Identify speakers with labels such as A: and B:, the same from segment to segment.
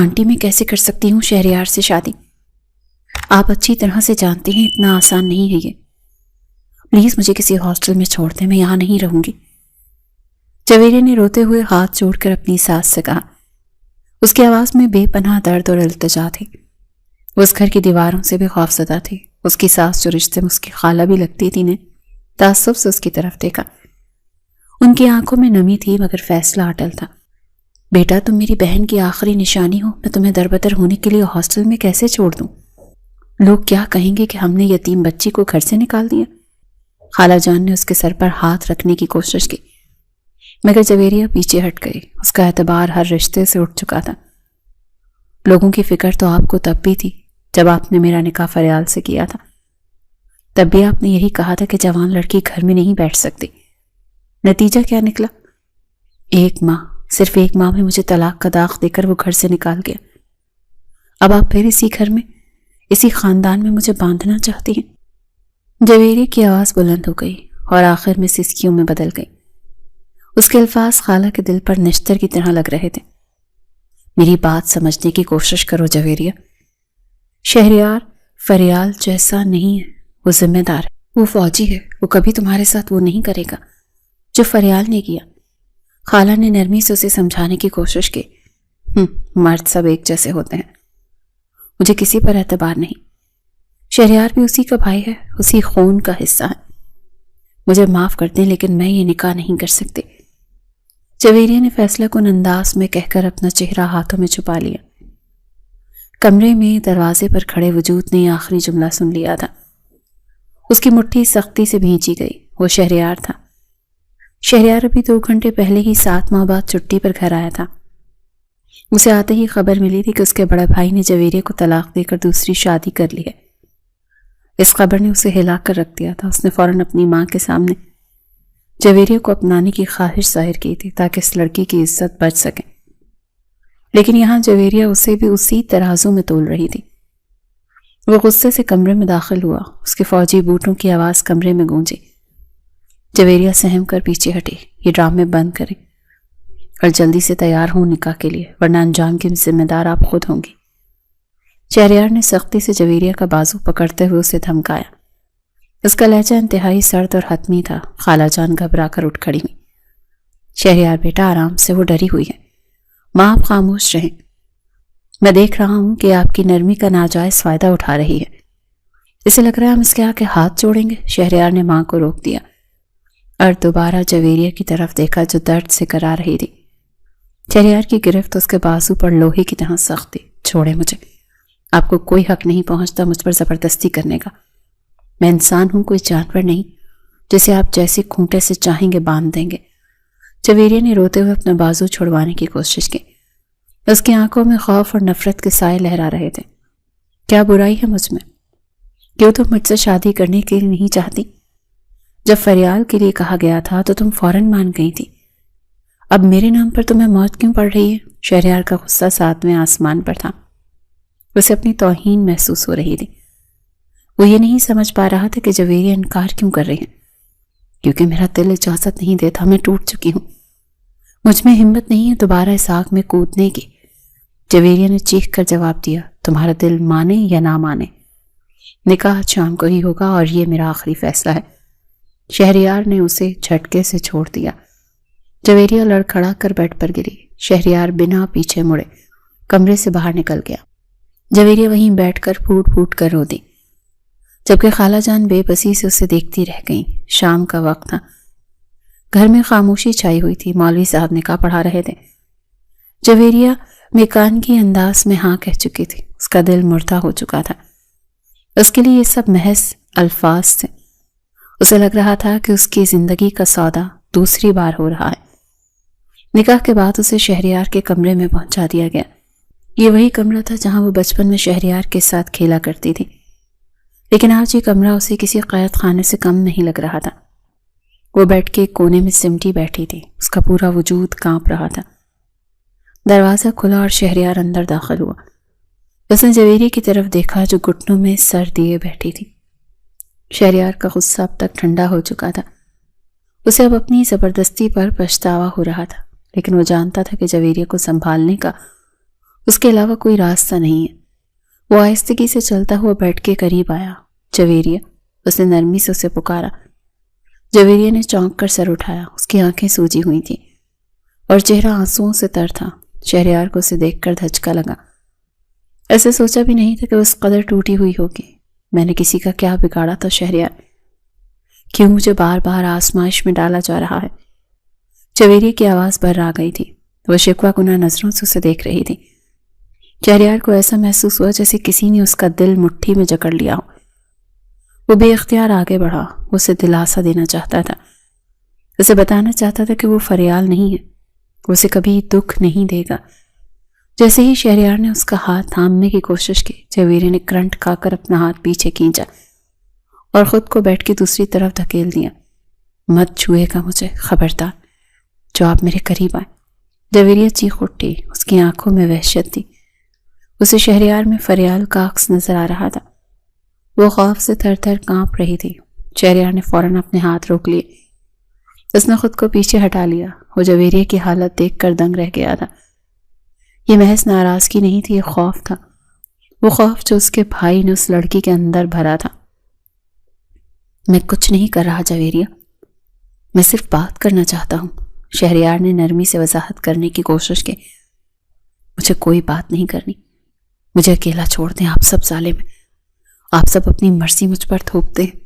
A: Aunty میں کیسے کر سکتی ہوں شہریار سے شادی؟ آپ اچھی طرح سے جانتے ہیں اتنا آسان نہیں ہے یہ. پلیز مجھے کسی ہاسٹل میں چھوڑ دیں، میں یہاں نہیں رہوں گی. جویریہ نے روتے ہوئے ہاتھ جوڑ کر اپنی ساس سے کہا. اس کی آواز میں بے پناہ درد اور التجا تھی. وہ اس گھر کی دیواروں سے بھی خوفزدہ تھی. اس کی ساس جو رشتے میں اس کی خالہ بھی لگتی تھی نے تعصب سے اس کی طرف دیکھا. ان کی آنکھوں میں نمی تھی مگر فیصلہ اٹل تھا. بیٹا تم میری بہن کی آخری نشانی ہو، میں تمہیں دربدر ہونے کے لیے ہاسٹل میں کیسے چھوڑ دوں؟ لوگ کیا کہیں گے کہ ہم نے یتیم بچی کو گھر سے نکال دیا؟ خالہ جان نے اس کے سر پر ہاتھ رکھنے کی کوشش کی مگر جویریہ پیچھے ہٹ گئی. اس کا اعتبار ہر رشتے سے اٹھ چکا تھا. لوگوں کی فکر تو آپ کو تب بھی تھی جب آپ نے میرا نکاح فریال سے کیا تھا. تب بھی آپ نے یہی کہا تھا کہ جوان لڑکی گھر میں نہیں بیٹھ سکتی. نتیجہ کیا نکلا؟ ایک ماہ، صرف ایک ماہ میں مجھے طلاق کا داغ دے کر وہ گھر سے نکال گیا. اب آپ پھر اسی گھر میں، اسی خاندان میں مجھے باندھنا چاہتی ہیں. جویریہ کی آواز بلند ہو گئی اور آخر میں سسکیوں میں بدل گئی. اس کے الفاظ خالہ کے دل پر نشتر کی طرح لگ رہے تھے. میری بات سمجھنے کی کوشش کرو جویریہ. شہریار فریال جیسا نہیں ہے، وہ ذمہ دار ہے، وہ فوجی ہے، وہ کبھی تمہارے ساتھ وہ نہیں کرے گا جو فریال نے کیا. خالہ نے نرمی سے اسے سمجھانے کی کوشش کی. مرد سب ایک جیسے ہوتے ہیں، مجھے کسی پر اعتبار نہیں. شہریار بھی اسی کا بھائی ہے، اسی خون کا حصہ ہے. مجھے معاف کر دیں لیکن میں یہ نکاح نہیں کر سکتی. جویریہ نے فیصلہ کن انداز میں کہہ کر اپنا چہرہ ہاتھوں میں چھپا لیا. کمرے میں دروازے پر کھڑے وجود نے آخری جملہ سن لیا تھا. اس کی مٹھی سختی سے بھینچی گئی. وہ شہریار تھا. شہریار ابھی 2 گھنٹے پہلے ہی 7 ماہ بعد چھٹی پر گھر آیا تھا. اسے آتے ہی خبر ملی تھی کہ اس کے بڑے بھائی نے جویریہ کو طلاق دے کر دوسری شادی کر لی ہے. اس خبر نے اسے ہلا کر رکھ دیا تھا. اس نے فوراً اپنی ماں کے سامنے جویریہ کو اپنانے کی خواہش ظاہر کی تھی تاکہ اس لڑکی کی عزت بچ سکے. لیکن یہاں جویریہ اسے بھی اسی ترازو میں تول رہی تھی. وہ غصے سے کمرے میں داخل ہوا. اس کے فوجی بوٹوں کی آواز کمرے میں گونجی. جویریہ سہم کر پیچھے ہٹی. یہ ڈرامے بند کریں اور جلدی سے تیار ہوں نکاح کے لیے، ورنہ انجام کی ذمہ دار آپ خود ہوں گی. شہریار نے سختی سے جویریہ کا بازو پکڑتے ہوئے اسے دھمکایا. اس کا لہجہ انتہائی سرد اور حتمی تھا. خالہ جان گھبرا کر اٹھ کھڑی ہوئی. شہریار بیٹا آرام سے، وہ ڈری ہوئی ہے. ماں آپ خاموش رہیں. میں دیکھ رہا ہوں کہ آپ کی نرمی کا ناجائز فائدہ اٹھا رہی ہے. اسے لگ رہا ہے ہم اس کے آگے ہاتھ جوڑیں گے. شہریار نے ماں کو روک دیا اور دوبارہ جویریہ کی طرف دیکھا جو درد سے کرا رہی تھی. شہریار کی گرفت اس کے بازو پر لوہے کی طرح سخت تھی. چھوڑے مجھے. آپ کو کوئی حق نہیں پہنچتا مجھ پر زبردستی کرنے کا. میں انسان ہوں، کوئی جانور نہیں جسے آپ جیسے کھونٹے سے چاہیں گے باندھ دیں گے. جویریہ نے روتے ہوئے اپنا بازو چھڑوانے کی کوشش کی. اس کی آنکھوں میں خوف اور نفرت کے سائے لہرا رہے تھے. کیا برائی ہے مجھ میں؟ کیوں تم مجھ سے شادی کرنے کے لیے نہیں چاہتی؟ جب فریال کے لیے کہا گیا تھا تو تم فوراً مان گئی تھی. اب میرے نام پر تمہیں موت کیوں پڑ رہی ہے؟ شہریار کا غصہ 7ویں آسمان پر تھا. اسے اپنی توہین محسوس ہو رہی تھی. وہ یہ نہیں سمجھ پا رہا تھا کہ جویریہ انکار کیوں کر رہی ہے. کیونکہ میرا دل اجازت نہیں دیتا، میں ٹوٹ چکی ہوں. مجھ میں ہمت نہیں ہے دوبارہ اس آگ میں کودنے کی. جویریہ نے چیخ کر جواب دیا. تمہارا دل مانے یا نہ مانے، نکاح شام کو ہی ہوگا اور یہ میرا آخری فیصلہ ہے. شہریار نے اسے جھٹکے سے چھوڑ دیا. جویریہ لڑکھڑا کر بیڈ پر گری. شہریار بنا پیچھے مڑے کمرے سے باہر نکل گیا. جویریہ وہیں بیٹھ کر پھوٹ پھوٹ کر رو دی، جبکہ خالہ جان بے بسی سے اسے دیکھتی رہ گئیں. شام کا وقت تھا. گھر میں خاموشی چھائی ہوئی تھی. مولوی صاحب نکاح پڑھا رہے تھے. جویریہ میکانگی انداز میں ہاں کہہ چکی تھی. اس کا دل مردہ ہو چکا تھا. اس کے لیے یہ سب محض الفاظ تھے. اسے لگ رہا تھا کہ اس کی زندگی کا سودا دوسری بار ہو رہا ہے. نکاح کے بعد اسے شہریار کے کمرے میں پہنچا دیا گیا. یہ وہی کمرہ تھا جہاں وہ بچپن میں شہریار کے ساتھ کھیلا کرتی تھی. لیکن آج یہ کمرہ اسے کسی قید خانے سے کم نہیں لگ رہا تھا. وہ بیٹھ کے کونے میں سمٹی بیٹھی تھی. اس کا پورا وجود کانپ رہا تھا. دروازہ کھلا اور شہریار اندر داخل ہوا. اس نے جویریہ کی طرف دیکھا جو گھٹنوں میں سر دیے بیٹھی تھی. شہریار کا غصہ اب تک ٹھنڈا ہو چکا تھا. اسے اب اپنی زبردستی پر پچھتاوا ہو رہا تھا، لیکن وہ جانتا تھا کہ جویریہ کو سنبھالنے کا اس کے علاوہ کوئی راستہ نہیں ہے۔ وہ آہستگی سے چلتا ہوا بیڈ کے قریب آیا۔ جویریہ، اس نے نرمی سے اسے پکارا۔ جویریہ نے چونک کر سر اٹھایا۔ اس کی آنکھیں سوجی ہوئی تھیں اور چہرہ آنسوؤں سے تر تھا۔ شہریار کو اسے دیکھ کر دھچکا لگا۔ ایسے سوچا بھی نہیں تھا کہ وہ اس قدر ٹوٹی ہوئی ہوگی۔ میں نے کسی کا کیا بگاڑا تھا شہریار؟ کیوں مجھے بار بار آزمائش میں ڈالا جا رہا ہے؟ جویریہ کی آواز بھر آ گئی تھی۔ وہ شکوہ کناہ نظروں سے اسے دیکھ رہی تھی۔ شہریار کو ایسا محسوس ہوا جیسے کسی نے اس کا دل مٹھی میں جکڑ لیا ہو۔ وہ بے اختیار آگے بڑھا۔ وہ اسے دلاسا دینا چاہتا تھا، اسے بتانا چاہتا تھا کہ وہ فریال نہیں ہے، وہ اسے کبھی دکھ نہیں دے گا۔ جیسے ہی شہریار نے اس کا ہاتھ تھامنے کی کوشش کی، جویریہ نے کرنٹ کھا کر اپنا ہاتھ پیچھے کھینچا اور خود کو بیڈ کی دوسری طرف دھکیل دیا۔ مت چھوئے گا مجھے، خبردار، جو آپ میرے قریب آئے۔ جویریہ چیخ اٹھی۔ اس کی آنکھوں میں وحشت تھی۔ اسے شہریار میں فریال کا عکس نظر آ رہا تھا۔ وہ خوف سے تھر تھر کانپ رہی تھی۔ شہریار نے فوراً اپنے ہاتھ روک لیے۔ اس نے خود کو پیچھے ہٹا لیا۔ وہ جویریہ کی حالت دیکھ کر دنگ رہ گیا تھا۔ یہ محض ناراضگی نہیں تھی، یہ خوف تھا، وہ خوف جو اس کے بھائی نے اس لڑکی کے اندر بھرا تھا۔ میں کچھ نہیں کر رہا جویریہ، میں صرف بات کرنا چاہتا ہوں۔ شہریار نے نرمی سے وضاحت کرنے کی کوشش کی۔ مجھے کوئی بات نہیں کرنی، مجھے اکیلا چھوڑ دیں۔ آپ سب ظالم ہیں، آپ سب اپنی مرضی مجھ پر تھوپتے ہیں۔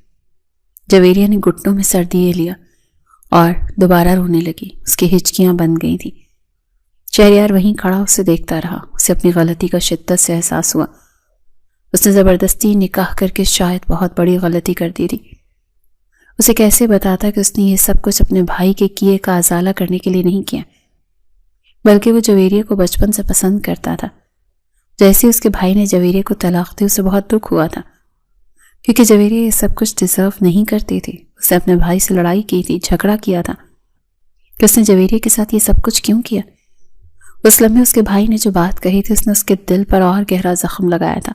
A: جویریہ نے گھٹنوں میں سر دیے لیا اور دوبارہ رونے لگی۔ اس کی ہچکیاں بند گئی تھیں۔ شہریار وہیں کھڑا اسے دیکھتا رہا۔ اسے اپنی غلطی کا شدت سے احساس ہوا۔ اس نے زبردستی نکاح کر کے شاید بہت بڑی غلطی کر دی تھی۔ اسے کیسے بتاتا کہ اس نے یہ سب کچھ اپنے بھائی کے کیے کا ازالہ کرنے کے لیے نہیں کیا، بلکہ وہ جویریہ کو بچپن سے پسند کرتا تھا۔ جیسے اس کے بھائی نے جویریہ کو طلاق دی، اسے بہت دکھ ہوا تھا، کیونکہ جویریہ یہ سب کچھ ڈیزرو نہیں کرتی تھی۔ اس نے اپنے بھائی سے لڑائی کی تھی، جھگڑا کیا تھا کہ اس نے جویریہ کے ساتھ یہ سب کچھ کیوں کیا۔ اس لمحے اس کے بھائی نے جو بات کہی تھی، اس نے اس کے دل پر اور گہرا زخم لگایا تھا۔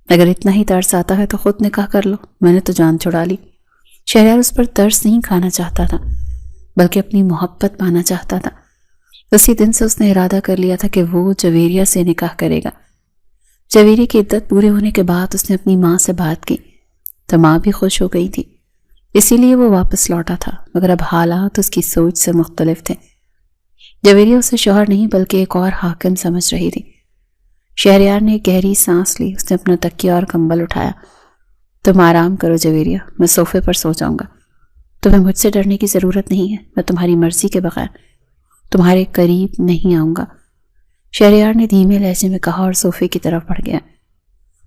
A: اگر اتنا ہی ترس آتا ہے تو خود نکاح کر لو، میں نے تو جان چھڑا لی۔ شہریار اس پر ترس نہیں کھانا چاہتا تھا، بلکہ اپنی محبت پانا چاہتا تھا۔ اسی دن سے اس نے ارادہ کر لیا تھا کہ وہ جویریہ سے نکاح کرے گا۔ جویریہ کی عدت پورے ہونے کے بعد اس نے اپنی ماں سے بات کی تو ماں بھی خوش ہو گئی تھی، اسی لیے وہ واپس لوٹا تھا، مگر اب حالات اس کی سوچ سے مختلف تھے۔ جویریہ اسے شوہر نہیں بلکہ ایک اور حاکم سمجھ رہی تھی۔ شہریار نے ایک گہری سانس لی۔ اس نے اپنا تکیہ اور کمبل اٹھایا۔ تم آرام کرو جویریہ، میں صوفے پر سو جاؤں گا۔ تمہیں مجھ سے ڈرنے کی ضرورت نہیں ہے، میں تمہاری مرضی کے بغیر تمہارے قریب نہیں آؤں گا، شہریار نے دھیمے لہجے میں کہا اور صوفے کی طرف بڑھ گیا۔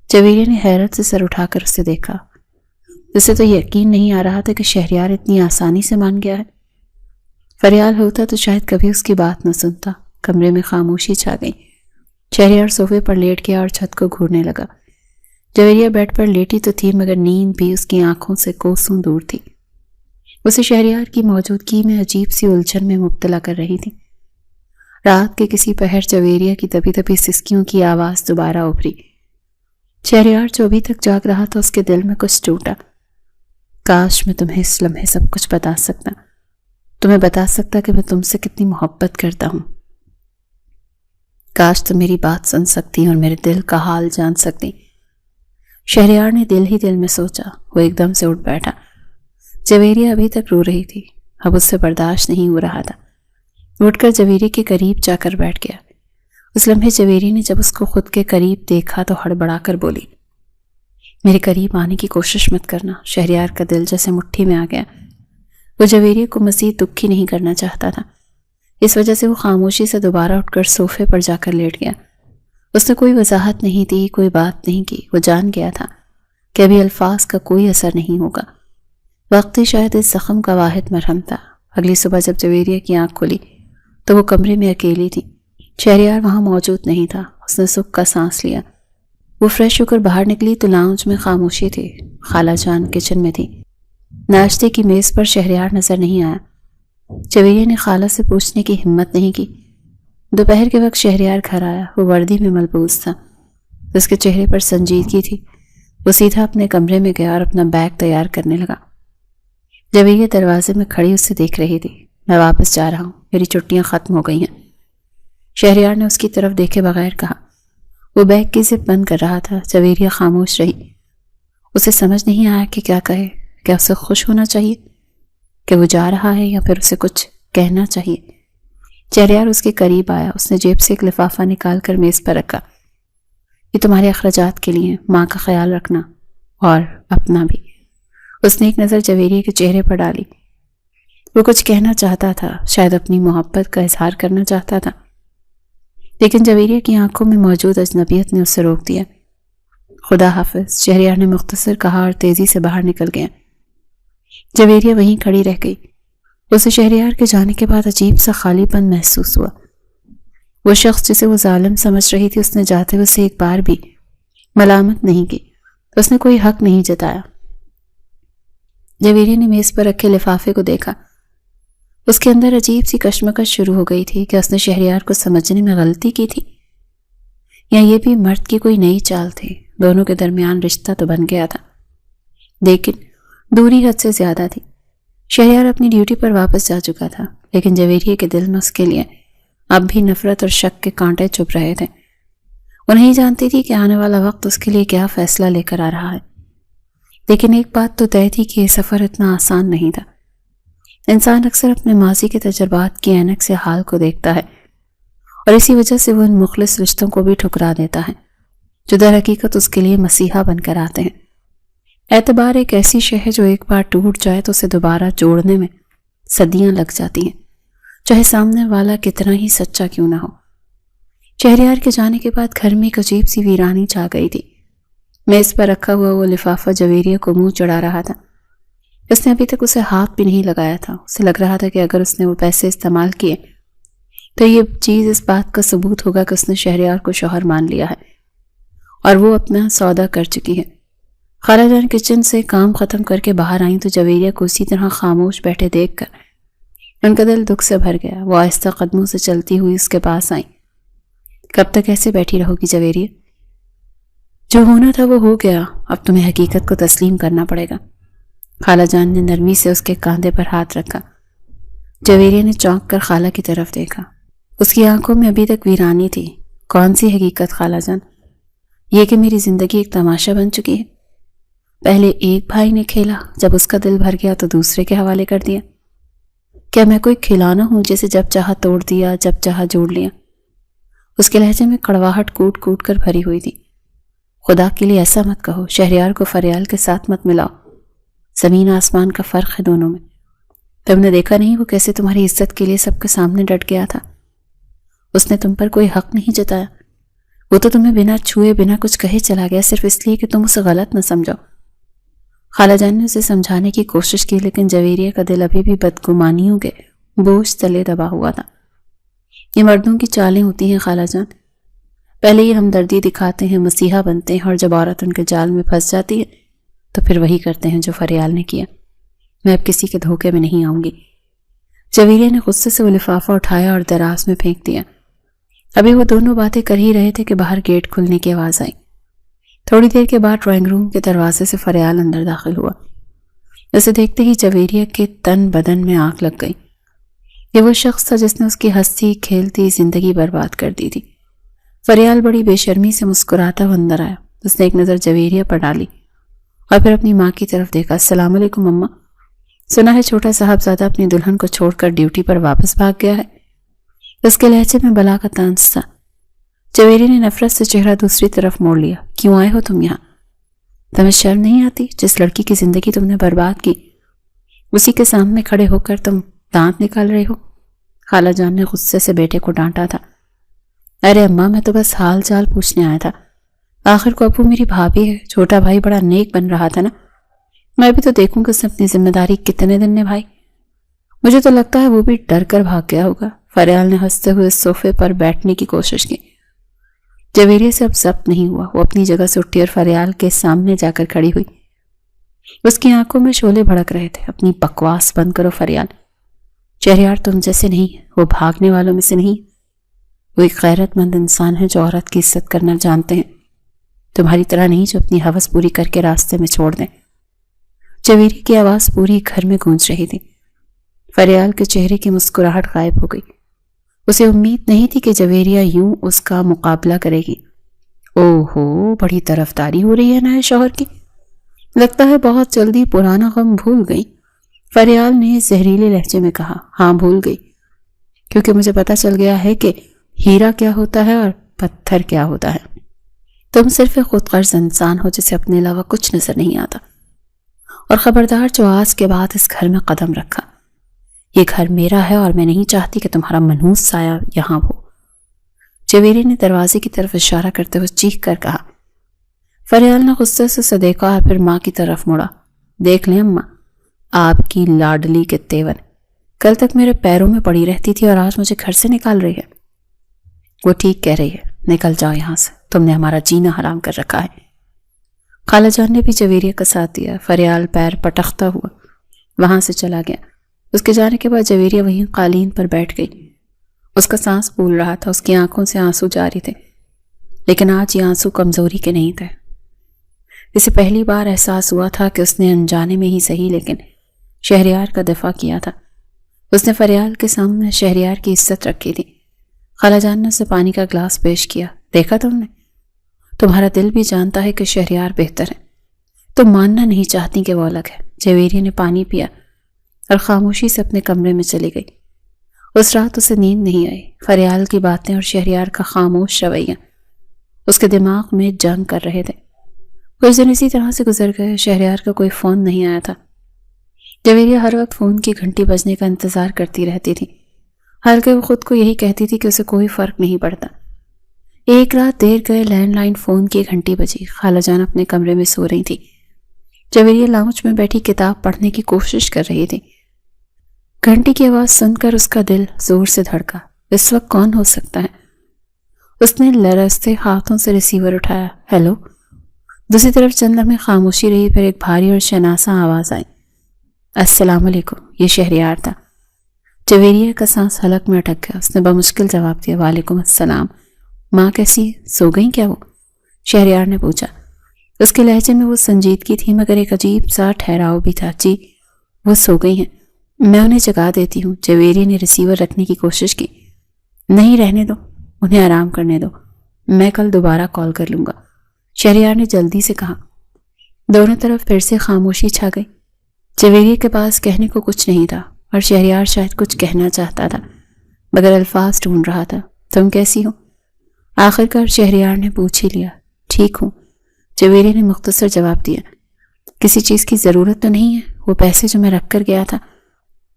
A: جویریہ نے حیرت سے سر اٹھا کر اسے دیکھا۔ اسے تو یقین نہیں آ رہا تھا کہ شہریار اتنی آسانی سے مان گیا ہے۔ فریال ہوتا تو شاید کبھی اس کی بات نہ سنتا۔ کمرے میں خاموشی چھا گئی۔ شہریار صوفے پر لیٹ گیا اور چھت کو گھورنے لگا۔ جویریہ بیڈ پر لیٹی تو تھی، مگر نیند بھی اس کی آنکھوں سے کوسوں دور تھی۔ اسے شہریار کی موجودگی میں عجیب سی الجھن میں مبتلا کر رہی تھی۔ رات کے کسی پہر جویریہ کی دبی دبی سسکیوں کی آواز دوبارہ ابھری۔ شہریار جو ابھی تک جاگ رہا تھا، اس کے دل میں کچھ ٹوٹا۔ کاش میں تمہیں اس لمحے سب کچھ بتا سکتا، تمہیں بتا سکتا کہ میں تم سے کتنی محبت کرتا ہوں۔ کاش تم میری بات سن سکتی اور میرے دل کا حال جان سکتی۔ شہریار نے دل ہی دل میں سوچا۔ وہ ایک دم سے اٹھ بیٹھا۔ جویریہ ابھی تک رو رہی تھی، اب اس سے برداشت نہیں ہو رہا تھا۔ اٹھ کر جویریہ کے قریب جا کر بیٹھ گیا۔ اس لمحے جویریہ نے جب اس کو خود کے قریب دیکھا تو ہڑبڑا کر بولی، میرے قریب آنے کی کوشش مت کرنا۔ شہریار کا دل جیسے مٹھی میں آ گیا۔ وہ جویریہ کو مزید دکھی نہیں کرنا چاہتا تھا، اس وجہ سے وہ خاموشی سے دوبارہ اٹھ کر صوفے پر جا کر لیٹ گیا۔ اس نے کوئی وضاحت نہیں دی، کوئی بات نہیں کی۔ وہ جان گیا تھا کہ ابھی الفاظ کا کوئی اثر نہیں ہوگا۔ وقت ہی شاید اس زخم کا واحد مرہم تھا۔ اگلی صبح جب جویریہ کی آنکھ کھلی تو وہ کمرے میں اکیلی تھی۔ شہریار وہاں موجود نہیں تھا۔ اس نے سکھ کا سانس لیا۔ وہ فریش ہو کر باہر نکلی تو لاؤنج میں خاموشی تھی۔ خالہ جان کچن میں تھی۔ ناشتے کی میز پر شہریار نظر نہیں آیا۔ جویریہ نے خالہ سے پوچھنے کی ہمت نہیں کی۔ دوپہر کے وقت شہریار گھر آیا۔ وہ وردی میں ملبوس تھا، اس کے چہرے پر سنجیدگی تھی۔ وہ سیدھا اپنے کمرے میں گیا اور اپنا بیگ تیار کرنے لگا۔ جویریہ دروازے میں کھڑی اسے دیکھ رہی تھی۔ میں واپس جا رہا ہوں، میری چھٹیاں ختم ہو گئی ہیں۔ شہریار نے اس کی طرف دیکھے بغیر کہا۔ وہ بیگ کی زپ بند کر رہا تھا۔ جویریہ خاموش رہی۔ اسے سمجھ نہیں آیا کہ کیا کہے۔ کیا اسے خوش ہونا چاہیے کہ وہ جا رہا ہے یا پھر اسے کچھ کہنا چاہیے؟ شہریار اس کے قریب آیا۔ اس نے جیب سے ایک لفافہ نکال کر میز پر رکھا۔ یہ تمہارے اخراجات کے لیے، ماں کا خیال رکھنا اور اپنا بھی۔ اس نے ایک نظر جویریہ کے چہرے پر ڈالی۔ وہ کچھ کہنا چاہتا تھا، شاید اپنی محبت کا اظہار کرنا چاہتا تھا، لیکن جویریہ کی آنکھوں میں موجود اجنبیت نے اسے روک دیا۔ خدا حافظ، شہریار نے مختصر کہا اور تیزی سے باہر نکل گیا۔ جویریہ وہیں کھڑی رہ گئی۔ اسے شہریار کے جانے کے بعد عجیب سا خالی پن محسوس ہوا۔ وہ شخص جسے وہ ظالم سمجھ رہی تھی، اس نے جاتے ہوئے اسے ایک بار بھی ملامت نہیں کی، اس نے کوئی حق نہیں جتایا۔ جویریہ نے میز پر رکھے لفافے کو دیکھا۔ اس کے اندر عجیب سی کشمکش شروع ہو گئی تھی کہ اس نے شہریار کو سمجھنے میں غلطی کی تھی یا یہ بھی مرد کی کوئی نئی چال تھی۔ دونوں کے درمیان رشتہ تو بن گیا تھا، لیکن دوری حد سے زیادہ تھی۔ شہریار اپنی ڈیوٹی پر واپس جا چکا تھا، لیکن جویریہ کے دل میں اس کے لیے اب بھی نفرت اور شک کے کانٹے چبھ رہے تھے۔ وہ نہیں جانتی تھی کہ آنے والا وقت اس کے لیے کیا فیصلہ لے کر آ رہا ہے، لیکن ایک بات تو طے تھی کہ یہ سفر اتنا آسان نہیں تھا۔ انسان اکثر اپنے ماضی کے تجربات کی عینک سے حال کو دیکھتا ہے، اور اسی وجہ سے وہ ان مخلص رشتوں کو بھی ٹھکرا دیتا ہے جو در حقیقت اس کے لیے مسیحا بن کر آتے ہیں۔ اعتبار ایک ایسی شے ہے جو ایک بار ٹوٹ جائے تو اسے دوبارہ جوڑنے میں صدیاں لگ جاتی ہیں، چاہے سامنے والا کتنا ہی سچا کیوں نہ ہو۔ شہریار کے جانے کے بعد گھر میں ایک عجیب سی ویرانی چھا گئی تھی۔ میز پر رکھا ہوا وہ لفافہ جویریہ کو منہ چڑھا رہا تھا۔ اس نے ابھی تک اسے ہاتھ بھی نہیں لگایا تھا۔ اسے لگ رہا تھا کہ اگر اس نے وہ پیسے استعمال کیے تو یہ چیز اس بات کا ثبوت ہوگا کہ اس نے شہریار کو شوہر مان لیا ہے اور وہ اپنا سودا کر چکی ہے۔ خالہ جان کچن سے کام ختم کر کے باہر آئیں تو جویریہ کو اسی طرح خاموش بیٹھے دیکھ کر ان کا دل دکھ سے بھر گیا۔ وہ آہستہ قدموں سے چلتی ہوئی اس کے پاس آئیں۔ کب تک ایسے بیٹھی رہو گی جویریہ؟ جو ہونا تھا وہ ہو گیا، اب تمہیں حقیقت کو تسلیم کرنا پڑے گا۔ خالہ جان نے نرمی سے اس کے کاندھے پر ہاتھ رکھا۔ جویریہ نے چونک کر خالہ کی طرف دیکھا۔ اس کی آنکھوں میں ابھی تک ویرانی تھی۔ کون سی حقیقت خالہ جان؟ یہ کہ میری زندگی ایک تماشا بن چکی ہے۔ پہلے ایک بھائی نے کھیلا، جب اس کا دل بھر گیا تو دوسرے کے حوالے کر دیا۔ کیا میں کوئی کھلونا ہوں جسے جب چاہا توڑ دیا، جب چاہا جوڑ لیا؟ اس کے لہجے میں کڑواہٹ کوٹ کوٹ کر بھری ہوئی تھی۔ خدا کے لیے ایسا مت کہو، شہریار کو فریال کے ساتھ مت ملاؤ۔ زمین آسمان کا فرق ہے دونوں میں۔ تم نے دیکھا نہیں وہ کیسے تمہاری عزت کے لیے سب کے سامنے ڈٹ گیا تھا؟ اس نے تم پر کوئی حق نہیں جتایا۔ وہ تو تمہیں بنا چھوئے بنا کچھ کہے چلا گیا، صرف اس لیے کہ تم اسے غلط نہ سمجھو۔ خالہ جان نے اسے سمجھانے کی کوشش کی، لیکن جویریہ کا دل ابھی بھی بدگمانیوں کے بوجھ تلے دبا ہوا تھا۔ یہ مردوں کی چالیں ہوتی ہیں خالہ جان، پہلے یہ ہمدردی دکھاتے ہیں، مسیحا بنتے ہیں، اور جب عورت ان کے جال میں پھنس جاتی ہے تو پھر وہی کرتے ہیں جو فریال نے کیا۔ میں اب کسی کے دھوکے میں نہیں آؤں گی۔ جویریہ نے غصے سے وہ لفافہ اٹھایا اور دراز میں پھینک دیا۔ ابھی وہ دونوں باتیں کر ہی رہے تھے کہ باہر گیٹ کھلنے کی آواز آئی۔ تھوڑی دیر کے بعد ڈرائنگ روم کے دروازے سے فریال اندر داخل ہوا۔ اسے دیکھتے ہی جویریہ کے تن بدن میں آگ لگ گئی۔ یہ وہ شخص تھا جس نے اس کی ہنستی کھیلتی زندگی برباد کر دی تھی۔ فریال بڑی بے شرمی سے مسکراتا ہوا اندر آیا۔ اس نے ایک نظر جویریہ پر ڈالی اور پھر اپنی ماں کی طرف دیکھا۔ السلام علیکم اماں، سنا ہے چھوٹا صاحبزادہ اپنی دلہن کو چھوڑ کر ڈیوٹی پر واپس بھاگ گیا ہے۔ اس کے لہجے میں بلا کا طنز تھا۔ جویریہ نے نفرت سے چہرہ دوسری طرف موڑ لیا۔ کیوں آئے ہو تم یہاں؟ تمہیں شرم نہیں آتی؟ جس لڑکی کی زندگی تم نے برباد کی اسی کے سامنے کھڑے ہو کر تم دانت نکال رہے ہو۔ خالہ جان نے غصے سے بیٹے کو ڈانٹا تھا۔ ارے اماں، میں تو بس حال چال پوچھنے آیا تھا۔ آخر کو ابو میری بھابھی ہے، چھوٹا بھائی بڑا نیک بن رہا تھا نا، میں بھی تو دیکھوں کہ اس نے اپنی ذمہ داری کتنے دن نبھائی۔ مجھے تو لگتا ہے وہ بھی ڈر کر بھاگ گیا ہوگا۔ فریال نے ہنستے ہوئے صوفے پر بیٹھنے کی کوشش کی۔ جویریہ سے اب ضبط نہیں ہوا۔ وہ اپنی جگہ سے اٹھی اور فریال کے سامنے جا کر کھڑی ہوئی۔ اس کی آنکھوں میں شعلے بھڑک رہے تھے۔ اپنی بکواس بند کرو فریال، شہریار تم جیسے نہیں ہے، وہ بھاگنے والوں میں سے نہیں۔ وہ ایک غیرت مند انسان ہے جو عورت کی عزت کرنا جانتے ہیں، تمہاری طرح نہیں جو اپنی ہوس پوری کر کے راستے میں چھوڑ دیں۔ جویریہ کی آواز پوری گھر میں گونج رہی تھی۔ فریال کے چہرے کی مسکراہٹ غائب ہو گئی۔ اسے امید نہیں تھی کہ جویریہ یوں اس کا مقابلہ کرے گی۔ اوہو، بڑی طرفداری ہو رہی ہے نئے شوہر کی، لگتا ہے بہت جلدی پرانا غم بھول گئی۔ فریال نے زہریلے لہجے میں کہا۔ ہاں بھول گئی، کیونکہ مجھے پتا چل گیا ہے کہ ہیرا کیا ہوتا ہے اور پتھر کیا ہوتا ہے۔ تم صرف خود غرض انسان ہو جسے اپنے علاوہ کچھ نظر نہیں آتا، اور خبردار جو آج کے بعد اس گھر میں قدم رکھا۔ یہ گھر میرا ہے اور میں نہیں چاہتی کہ تمہارا منحوس سایہ یہاں ہو۔ جویری نے دروازے کی طرف اشارہ کرتے ہوئے چیخ کر کہا۔ فریال نے غصے سے اسے دیکھا اور پھر ماں کی طرف مڑا۔ دیکھ لیں اماں، آپ کی لاڈلی کے تیور کل تک میرے پیروں میں پڑی رہتی تھی اور آج مجھے گھر سے نکال رہی ہے۔ وہ ٹھیک کہہ رہی ہے، نکل جاؤ یہاں سے، تم نے ہمارا جینا حرام کر رکھا ہے۔ خالہ جان نے بھی جویریہ کا ساتھ دیا۔ فریال پیر پٹختا ہوا وہاں سے چلا گیا۔ اس کے جانے کے بعد جویریہ وہیں قالین پر بیٹھ گئی۔ اس کا سانس پھول رہا تھا، اس کی آنکھوں سے آنسو جاری تھے، لیکن آج یہ آنسو کمزوری کے نہیں تھے۔ اسے پہلی بار احساس ہوا تھا کہ اس نے انجانے میں ہی صحیح لیکن شہریار کا دفاع کیا تھا۔ اس نے فریال کے سامنے شہریار کی عزت رکھی تھی۔ خالہ جان نے اسے پانی کا گلاس پیش کیا۔ دیکھا تم نے، تمہارا دل بھی جانتا ہے کہ شہریار بہتر ہے، تم ماننا نہیں چاہتی کہ وہ الگ ہے۔ جویریہ نے پانی پیا اور خاموشی سے اپنے کمرے میں چلی گئی۔ اس رات اسے نیند نہیں آئی۔ فریال کی باتیں اور شہریار کا خاموش رویہ اس کے دماغ میں جنگ کر رہے تھے۔ کچھ دن اسی طرح سے گزر گئے۔ شہریار کا کوئی فون نہیں آیا تھا۔ جویریہ ہر وقت فون کی گھنٹی بجنے کا انتظار کرتی رہتی تھی، حالانکہ وہ خود کو یہی کہتی تھی کہ اسے کوئی فرق نہیں پڑتا۔ ایک رات دیر گئے لینڈ لائن فون کی گھنٹی بجی۔ خالہ جان اپنے کمرے میں سو رہی تھی۔ جویریہ لاؤنج میں بیٹھی کتاب پڑھنے کی کوشش کر رہی تھی۔ گھنٹی کی آواز سن کر اس کا دل زور سے دھڑکا۔ اس وقت کون ہو سکتا ہے؟ اس نے لرزتے ہاتھوں سے ریسیور اٹھایا۔ ہیلو۔ دوسری طرف چند لمحے خاموشی رہی، پھر ایک بھاری اور شناسا آواز آئی۔ السلام علیکم۔ یہ شہریار تھا۔ جویریہ کا سانس حلق میں اٹک گیا۔ اس نے بمشکل جواب دیا۔ وعلیکم السلام۔ ماں کیسی ہے؟ سو گئیں کیا وہ؟ شہریار نے پوچھا۔ اس کے لہجے میں وہ سنجیدگی تھی مگر ایک عجیب سا ٹھہراؤ بھی تھا۔ جی وہ سو گئی ہیں، میں انہیں جگا دیتی ہوں۔ جویریہ نے ریسیور رکھنے کی کوشش کی۔ نہیں، رہنے دو، انہیں آرام کرنے دو، میں کل دوبارہ کال کر لوں گا، شہریار نے جلدی سے کہا۔ دونوں طرف پھر سے خاموشی چھا گئی۔ جویریہ کے پاس کہنے کو کچھ نہیں تھا اور شہریار شاید کچھ کہنا چاہتا تھا مگر الفاظ ڈھونڈ رہا تھا۔ تم کیسی ہو؟ آخر کار شہریار نے پوچھ ہی لیا۔ ٹھیک ہوں، جویریہ نے مختصر جواب دیا۔ کسی چیز کی ضرورت تو نہیں ہے؟ وہ پیسے جو میں رکھ کر گیا تھا۔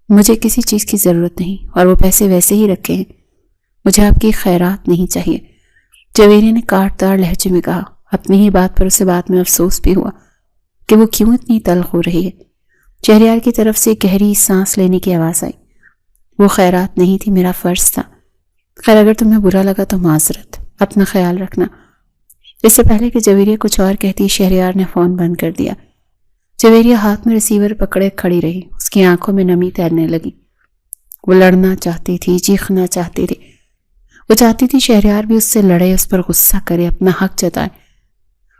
A: مجھے کسی چیز کی ضرورت نہیں اور وہ پیسے ویسے ہی رکھے ہیں، مجھے آپ کی خیرات نہیں چاہیے، جویریہ نے کاٹدار لہجے میں کہا۔ اپنی ہی بات پر اسے بعد میں افسوس بھی ہوا کہ وہ کیوں اتنی تلخ ہو رہی ہے۔ شہریار کی طرف سے گہری سانس لینے کی آواز آئی۔ وہ خیرات نہیں تھی، میرا فرض تھا۔ خیر اگر تمہیں برا لگا تو معذرت، اپنا خیال رکھنا۔ اس سے پہلے کہ جویریہ کچھ اور کہتی شہریار نے فون بند کر دیا۔ جویریہ ہاتھ میں ریسیور پکڑے کھڑی رہی، اس کی آنکھوں میں نمی تیرنے لگی۔ وہ لڑنا چاہتی تھی، چیخنا چاہتی تھی، وہ چاہتی تھی شہریار بھی اس سے لڑے، اس پر غصہ کرے، اپنا حق جتائے،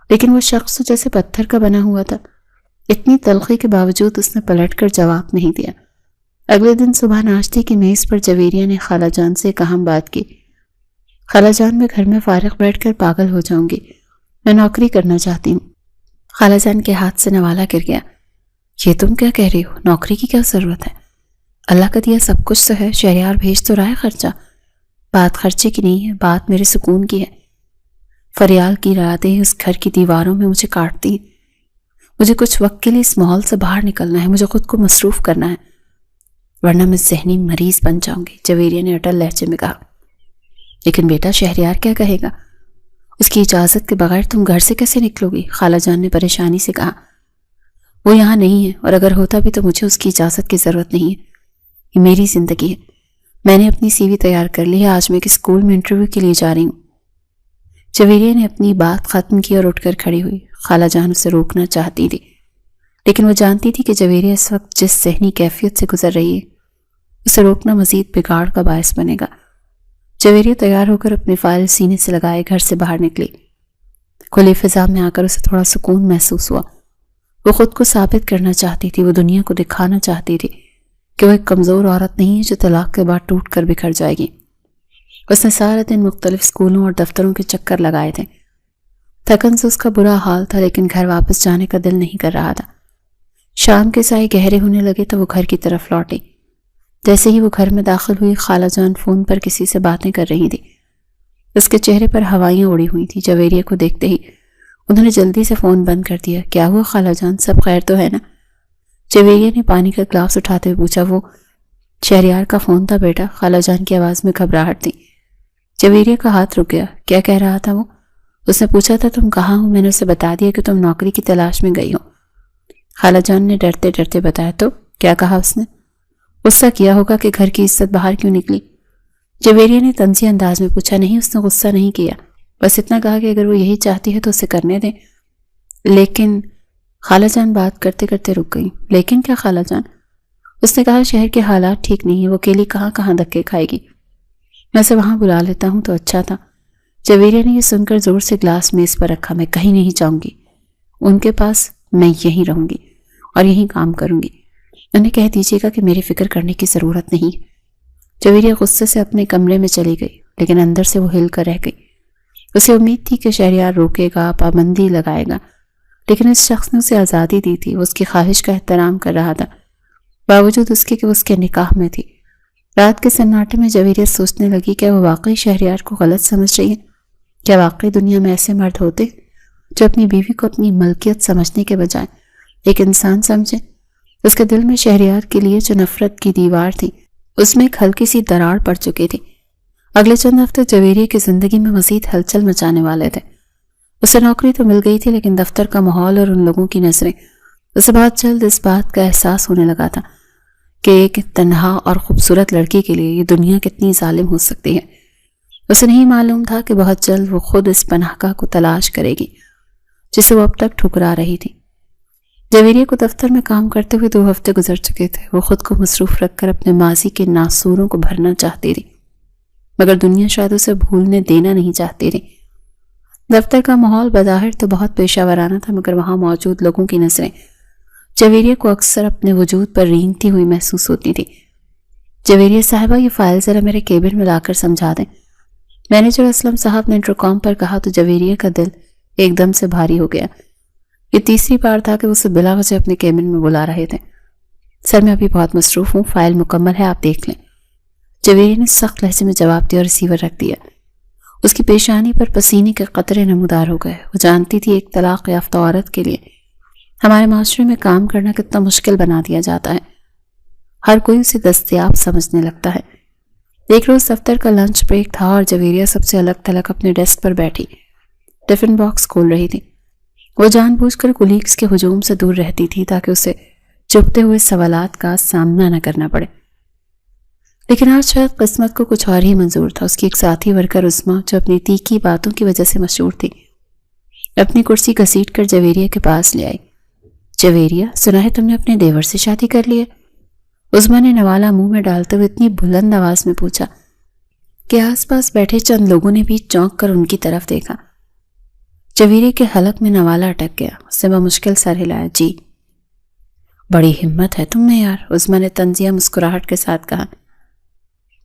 A: لیکن وہ شخص جیسے پتھر کا بنا ہوا تھا۔ اتنی تلخی کے باوجود اس نے پلٹ کر جواب نہیں دیا۔ اگلے دن صبح ناشتے کی میز پر جویریہ نے خالہ جان سے ایک اہم بات کی۔ خالہ جان، میں گھر میں فارغ بیٹھ کر پاگل ہو جاؤں گی، میں نوکری کرنا چاہتی ہوں۔ خالہ جان کے ہاتھ سے نوالا گر گیا۔ یہ تم کیا کہہ رہی ہو؟ نوکری کی کیا ضرورت ہے؟ اللہ کا دیا سب کچھ تو ہے، شہریار بھیج تو رہا ہے خرچہ۔ بات خرچے کی نہیں ہے، بات میرے سکون کی ہے۔ فریال کی راتیں اس گھر کی دیواروں میں مجھے کاٹتی ہیں۔ مجھے کچھ وقت کے لیے اس ماحول سے باہر نکلنا ہے، مجھے خود کو مصروف کرنا ہے، ورنہ میں ذہنی مریض بن جاؤں گی، جویریہ نے اٹل لہجے میں کہا۔ لیکن بیٹا شہریار کیا کہے گا؟ اس کی اجازت کے بغیر تم گھر سے کیسے نکلو گی؟ خالہ جان نے پریشانی سے کہا۔ وہ یہاں نہیں ہے اور اگر ہوتا بھی تو مجھے اس کی اجازت کی ضرورت نہیں ہے، یہ میری زندگی ہے۔ میں نے اپنی سی وی تیار کر لی ہے، آج میں ایک اسکول میں انٹرویو کے لیے جا رہی ہوں۔ جویریہ نے اپنی بات ختم کی اور اٹھ کر کھڑی ہوئی۔ خالہ جان اسے روکنا چاہتی تھی لیکن وہ جانتی تھی کہ جویریہ اس وقت جس ذہنی کیفیت سے گزر رہی ہے اسے روکنا مزید بگاڑ کا باعث بنے گا۔ جویریہ تیار ہو کر اپنی فائل سینے سے لگائے گھر سے باہر نکلی۔ کھلی فضا میں آ کر اسے تھوڑا سکون محسوس ہوا۔ وہ خود کو ثابت کرنا چاہتی تھی، وہ دنیا کو دکھانا چاہتی تھی کہ وہ ایک کمزور عورت نہیں ہے جو طلاق کے بعد ٹوٹ کر بکھر جائے گی۔ اس نے سارا دن مختلف اسکولوں اور دفتروں کے چکر لگائے تھے. تھکن سے اس کا برا حال تھا، لیکن گھر واپس جانے کا دل نہیں کر رہا تھا. شام کے سائے گہرے ہونے لگے تو وہ گھر کی طرف لوٹی. جیسے ہی وہ گھر میں داخل ہوئی، خالہ جان فون پر کسی سے باتیں کر رہی تھی. اس کے چہرے پر ہوائیاں اڑی ہوئی تھیں. جویریہ کو دیکھتے ہی انہوں نے جلدی سے فون بند کر دیا. کیا ہوا خالہ جان، سب خیر تو ہے نا؟ جویریہ نے پانی کا گلاس اٹھاتے ہوئے پوچھا. وہ شہریار کا فون تھا بیٹا، خالہ جان کی آواز میں گھبراہٹ تھی. جویریہ کا ہاتھ رک گیا. کیا کہہ رہا تھا وہ؟ اس نے پوچھا تھا تم کہاں ہو؟ میں نے اسے بتا دیا کہ تم نوکری کی تلاش میں گئی ہو. خالہ جان نے ڈرتے ڈرتے بتایا. تو کیا کہا اس نے؟ غصہ کیا ہوگا کہ گھر کی عزت باہر کیوں نکلی. جویریہ نے طنزی انداز میں پوچھا. نہیں، اس نے غصہ نہیں کیا، بس اتنا کہا کہ اگر وہ یہی چاہتی ہے تو اسے کرنے دیں. لیکن خالہ جان بات کرتے کرتے رک گئی. لیکن کیا خالہ جان؟ اس نے کہا شہر کے حالات ٹھیک نہیں ہیں، وہ اکیلی کہاں کہاں دھکے کھائے گی. میں اسے وہاں بلا لیتا ہوں تو اچھا تھا. جویریہ نے یہ سن کر زور سے گلاس میز پر رکھا. میں کہیں نہیں جاؤں گی ان کے پاس، میں یہیں رہوں گی اور یہیں کام کروں گی. انہیں کہہ دیجیے گا کہ میری فکر کرنے کی ضرورت نہیں. جویریہ غصے سے اپنے کمرے میں چلی گئی، لیکن اندر سے وہ ہل کر رہ گئی. اسے امید تھی کہ شہریار روکے گا، پابندی لگائے گا، لیکن اس شخص نے اسے آزادی دی تھی. وہ اس کی خواہش کا احترام کر رہا تھا، باوجود اس کے کہ وہ اس کے نکاح میں تھی. رات کے سناٹے میں جویریہ سوچنے لگی کہ وہ واقعی شہریار کو غلط سمجھ رہی ہے. کیا واقعی دنیا میں ایسے مرد ہوتے جو اپنی بیوی کو اپنی ملکیت سمجھنے کے بجائے ایک انسان سمجھے؟ اس کے دل میں شہریار کے لیے جو نفرت کی دیوار تھی، اس میں ایک ہلکی سی دراڑ پڑ چکی تھی. اگلے چند ہفتے جویریہ کی زندگی میں مزید ہلچل مچانے والے تھے. اسے نوکری تو مل گئی تھی، لیکن دفتر کا ماحول اور ان لوگوں کی نظریں. اسے بہت جلد اس بات کا احساس ہونے لگا تھا کہ ایک تنہا اور خوبصورت لڑکی کے لیے یہ دنیا کتنی ظالم ہو سکتی ہے. اسے نہیں معلوم تھا کہ بہت جلد وہ خود اس پناہ گاہ کو تلاش کرے گی جسے وہ اب تک ٹھکرا رہی تھی. جویریہ کو دفتر میں کام کرتے ہوئے 2 ہفتے گزر چکے تھے. وہ خود کو مصروف رکھ کر اپنے ماضی کے ناسوروں کو بھرنا چاہتی تھی، مگر دنیا شاید اسے بھولنے دینا نہیں چاہتی تھی. دفتر کا ماحول بظاہر تو بہت پیشہ ورانہ تھا، مگر وہاں موجود لوگوں کی نظریں جویریہ کو اکثر اپنے وجود پر رینگتی ہوئی محسوس ہوتی تھی. جویریہ صاحبہ، یہ فائل ذرا میرے کیبن میں لا کر سمجھا دیں. مینیجر اسلم صاحب نے انٹرکام پر کہا تو جویریہ کا دل ایک دم سے بھاری ہو گیا. یہ تیسری بار تھا کہ وہ اسے بلا وجہ اپنے کیبن میں بلا رہے تھے. سر میں ابھی بہت مصروف ہوں، فائل مکمل ہے، آپ دیکھ لیں. جویریہ نے سخت لہجے میں جواب دیا اور ریسیور رکھ دیا. اس کی پیشانی پر پسینے کے قطرے نمودار ہو گئے. وہ جانتی تھی ایک طلاق یافتہ عورت کے لیے ہمارے معاشرے میں کام کرنا کتنا مشکل بنا دیا جاتا ہے. ہر کوئی اسے دستیاب سمجھنے لگتا ہے. ایک روز دفتر کا لنچ بریک تھا اور جویریہ سب سے الگ تھلگ اپنے ڈیسک پر بیٹھی ٹفن باکس کھول رہی تھی. وہ جان بوجھ کر کولیگز کے ہجوم سے دور رہتی تھی تاکہ اسے چبھتے ہوئے سوالات کا سامنا نہ کرنا پڑے. لیکن آج شاید قسمت کو کچھ اور ہی منظور تھا. اس کی ایک ساتھی ورکر عظمیٰ، جو اپنی تیکھی باتوں کی وجہ سے مشہور تھی، اپنی کرسی گھسیٹ کر جویریہ کے پاس لے آئی. جویریہ، سنا ہے تم نے اپنے دیور سے شادی کر لی ہے؟ عظمیٰ نے نوالا منہ میں ڈالتے ہوئے اتنی بلند آواز میں پوچھا کہ آس پاس بیٹھے چند لوگوں نے بھی چونک کر ان کی طرف دیکھا. جویریہ کے حلق میں نوالا اٹک گیا. اس نے بمشکل سر ہلایا. جی. بڑی ہمت ہے تم میں یار، عظمیٰ نے طنزیہ مسکراہٹ کے ساتھ کہا.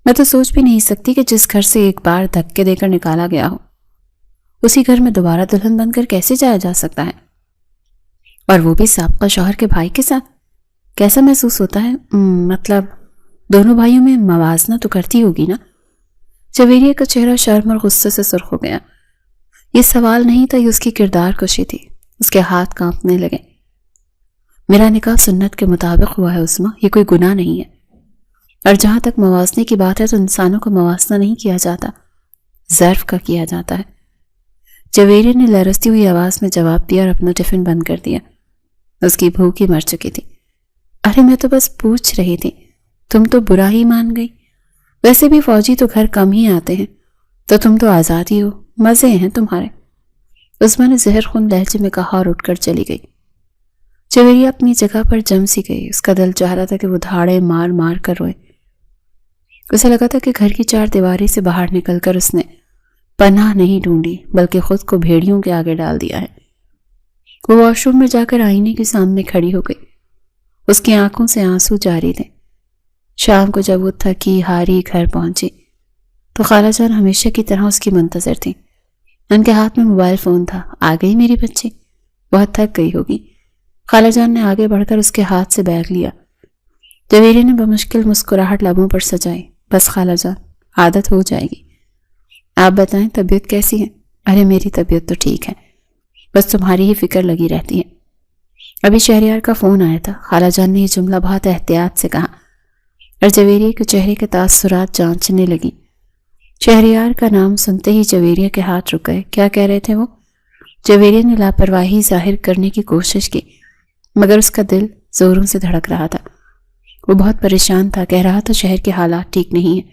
A: میں تو سوچ بھی نہیں سکتی کہ جس گھر سے ایک بار دھکے دے کر نکالا گیا ہو، اسی گھر میں دوبارہ دلہن بن کر کیسے جایا جا سکتا ہے، اور وہ بھی سابقہ شوہر کے بھائی کے ساتھ. کیسا محسوس ہوتا ہے؟ مطلب دونوں بھائیوں میں موازنہ تو کرتی ہوگی نا؟ جویریہ کا چہرہ شرم اور غصے سے سرخ ہو گیا. یہ سوال نہیں تھا، یہ اس کی کردار کشی تھی. اس کے ہاتھ کانپنے لگے. میرا نکاح سنت کے مطابق ہوا ہے عظمیٰ، یہ کوئی گناہ نہیں ہے. اور جہاں تک موازنے کی بات ہے تو انسانوں کو موازنہ نہیں کیا جاتا، ظرف کا کیا جاتا ہے. جویریہ نے لرزتی ہوئی آواز میں جواب دیا اور اپنا ٹفن بند کر دیا. اس کی بھوک ہی مر چکی تھی. ارے میں تو بس پوچھ رہی تھی، تم تو برا ہی مان گئی. ویسے بھی فوجی تو گھر کم ہی آتے ہیں، تو تم تو آزاد ہی ہو، مزے ہیں تمہارے. عظمیٰ نے زہر خون لہجے میں کہا اور اٹھ کر چلی گئی. جویریہ اپنی جگہ پر جم سی گئی. اس کا دل چاہ رہا تھا کہ وہ دھاڑے مار مار کر روئے. اسے لگا تھا کہ گھر کی 4 دیواری سے باہر نکل کر اس نے پناہ نہیں ڈھونڈی بلکہ خود کو بھیڑیوں کے آگے ڈال دیا ہے. وہ واش روم میں جا کر آئینے کے سامنے کھڑی ہو گئی. اس کی آنکھوں سے آنسو جاری تھے. شام کو جب وہ تھکی ہاری گھر پہنچی تو خالہ جان ہمیشہ کی طرح اس کی منتظر تھیں۔ ان کے ہاتھ میں موبائل فون تھا۔ آ گئی میری بچی، بہت تھک گئی ہوگی۔ خالہ جان نے آگے بڑھ کر اس کے ہاتھ سے بیگ لیا۔ جویریہ نے بمشکل مسکراہٹ لبوں پر سجائی۔ بس خالہ جان، عادت ہو جائے گی۔ آپ بتائیں طبیعت کیسی ہے؟ ارے میری طبیعت تو ٹھیک ہے، بس تمہاری ہی فکر لگی رہتی ہے۔ ابھی شہریار کا فون آیا تھا۔ خالہ جان نے یہ جملہ بہت احتیاط سے کہا اور جویریہ کے چہرے کے تاثرات جانچنے لگی۔ شہریار کا نام سنتے ہی جویریہ کے ہاتھ رک گئے۔ کیا کہہ رہے تھے وہ؟ جویریہ نے لاپرواہی ظاہر کرنے کی کوشش کی، مگر اس کا دل زوروں سے دھڑک رہا تھا۔ وہ بہت پریشان تھا، کہہ رہا تھا شہر کے حالات ٹھیک نہیں ہیں۔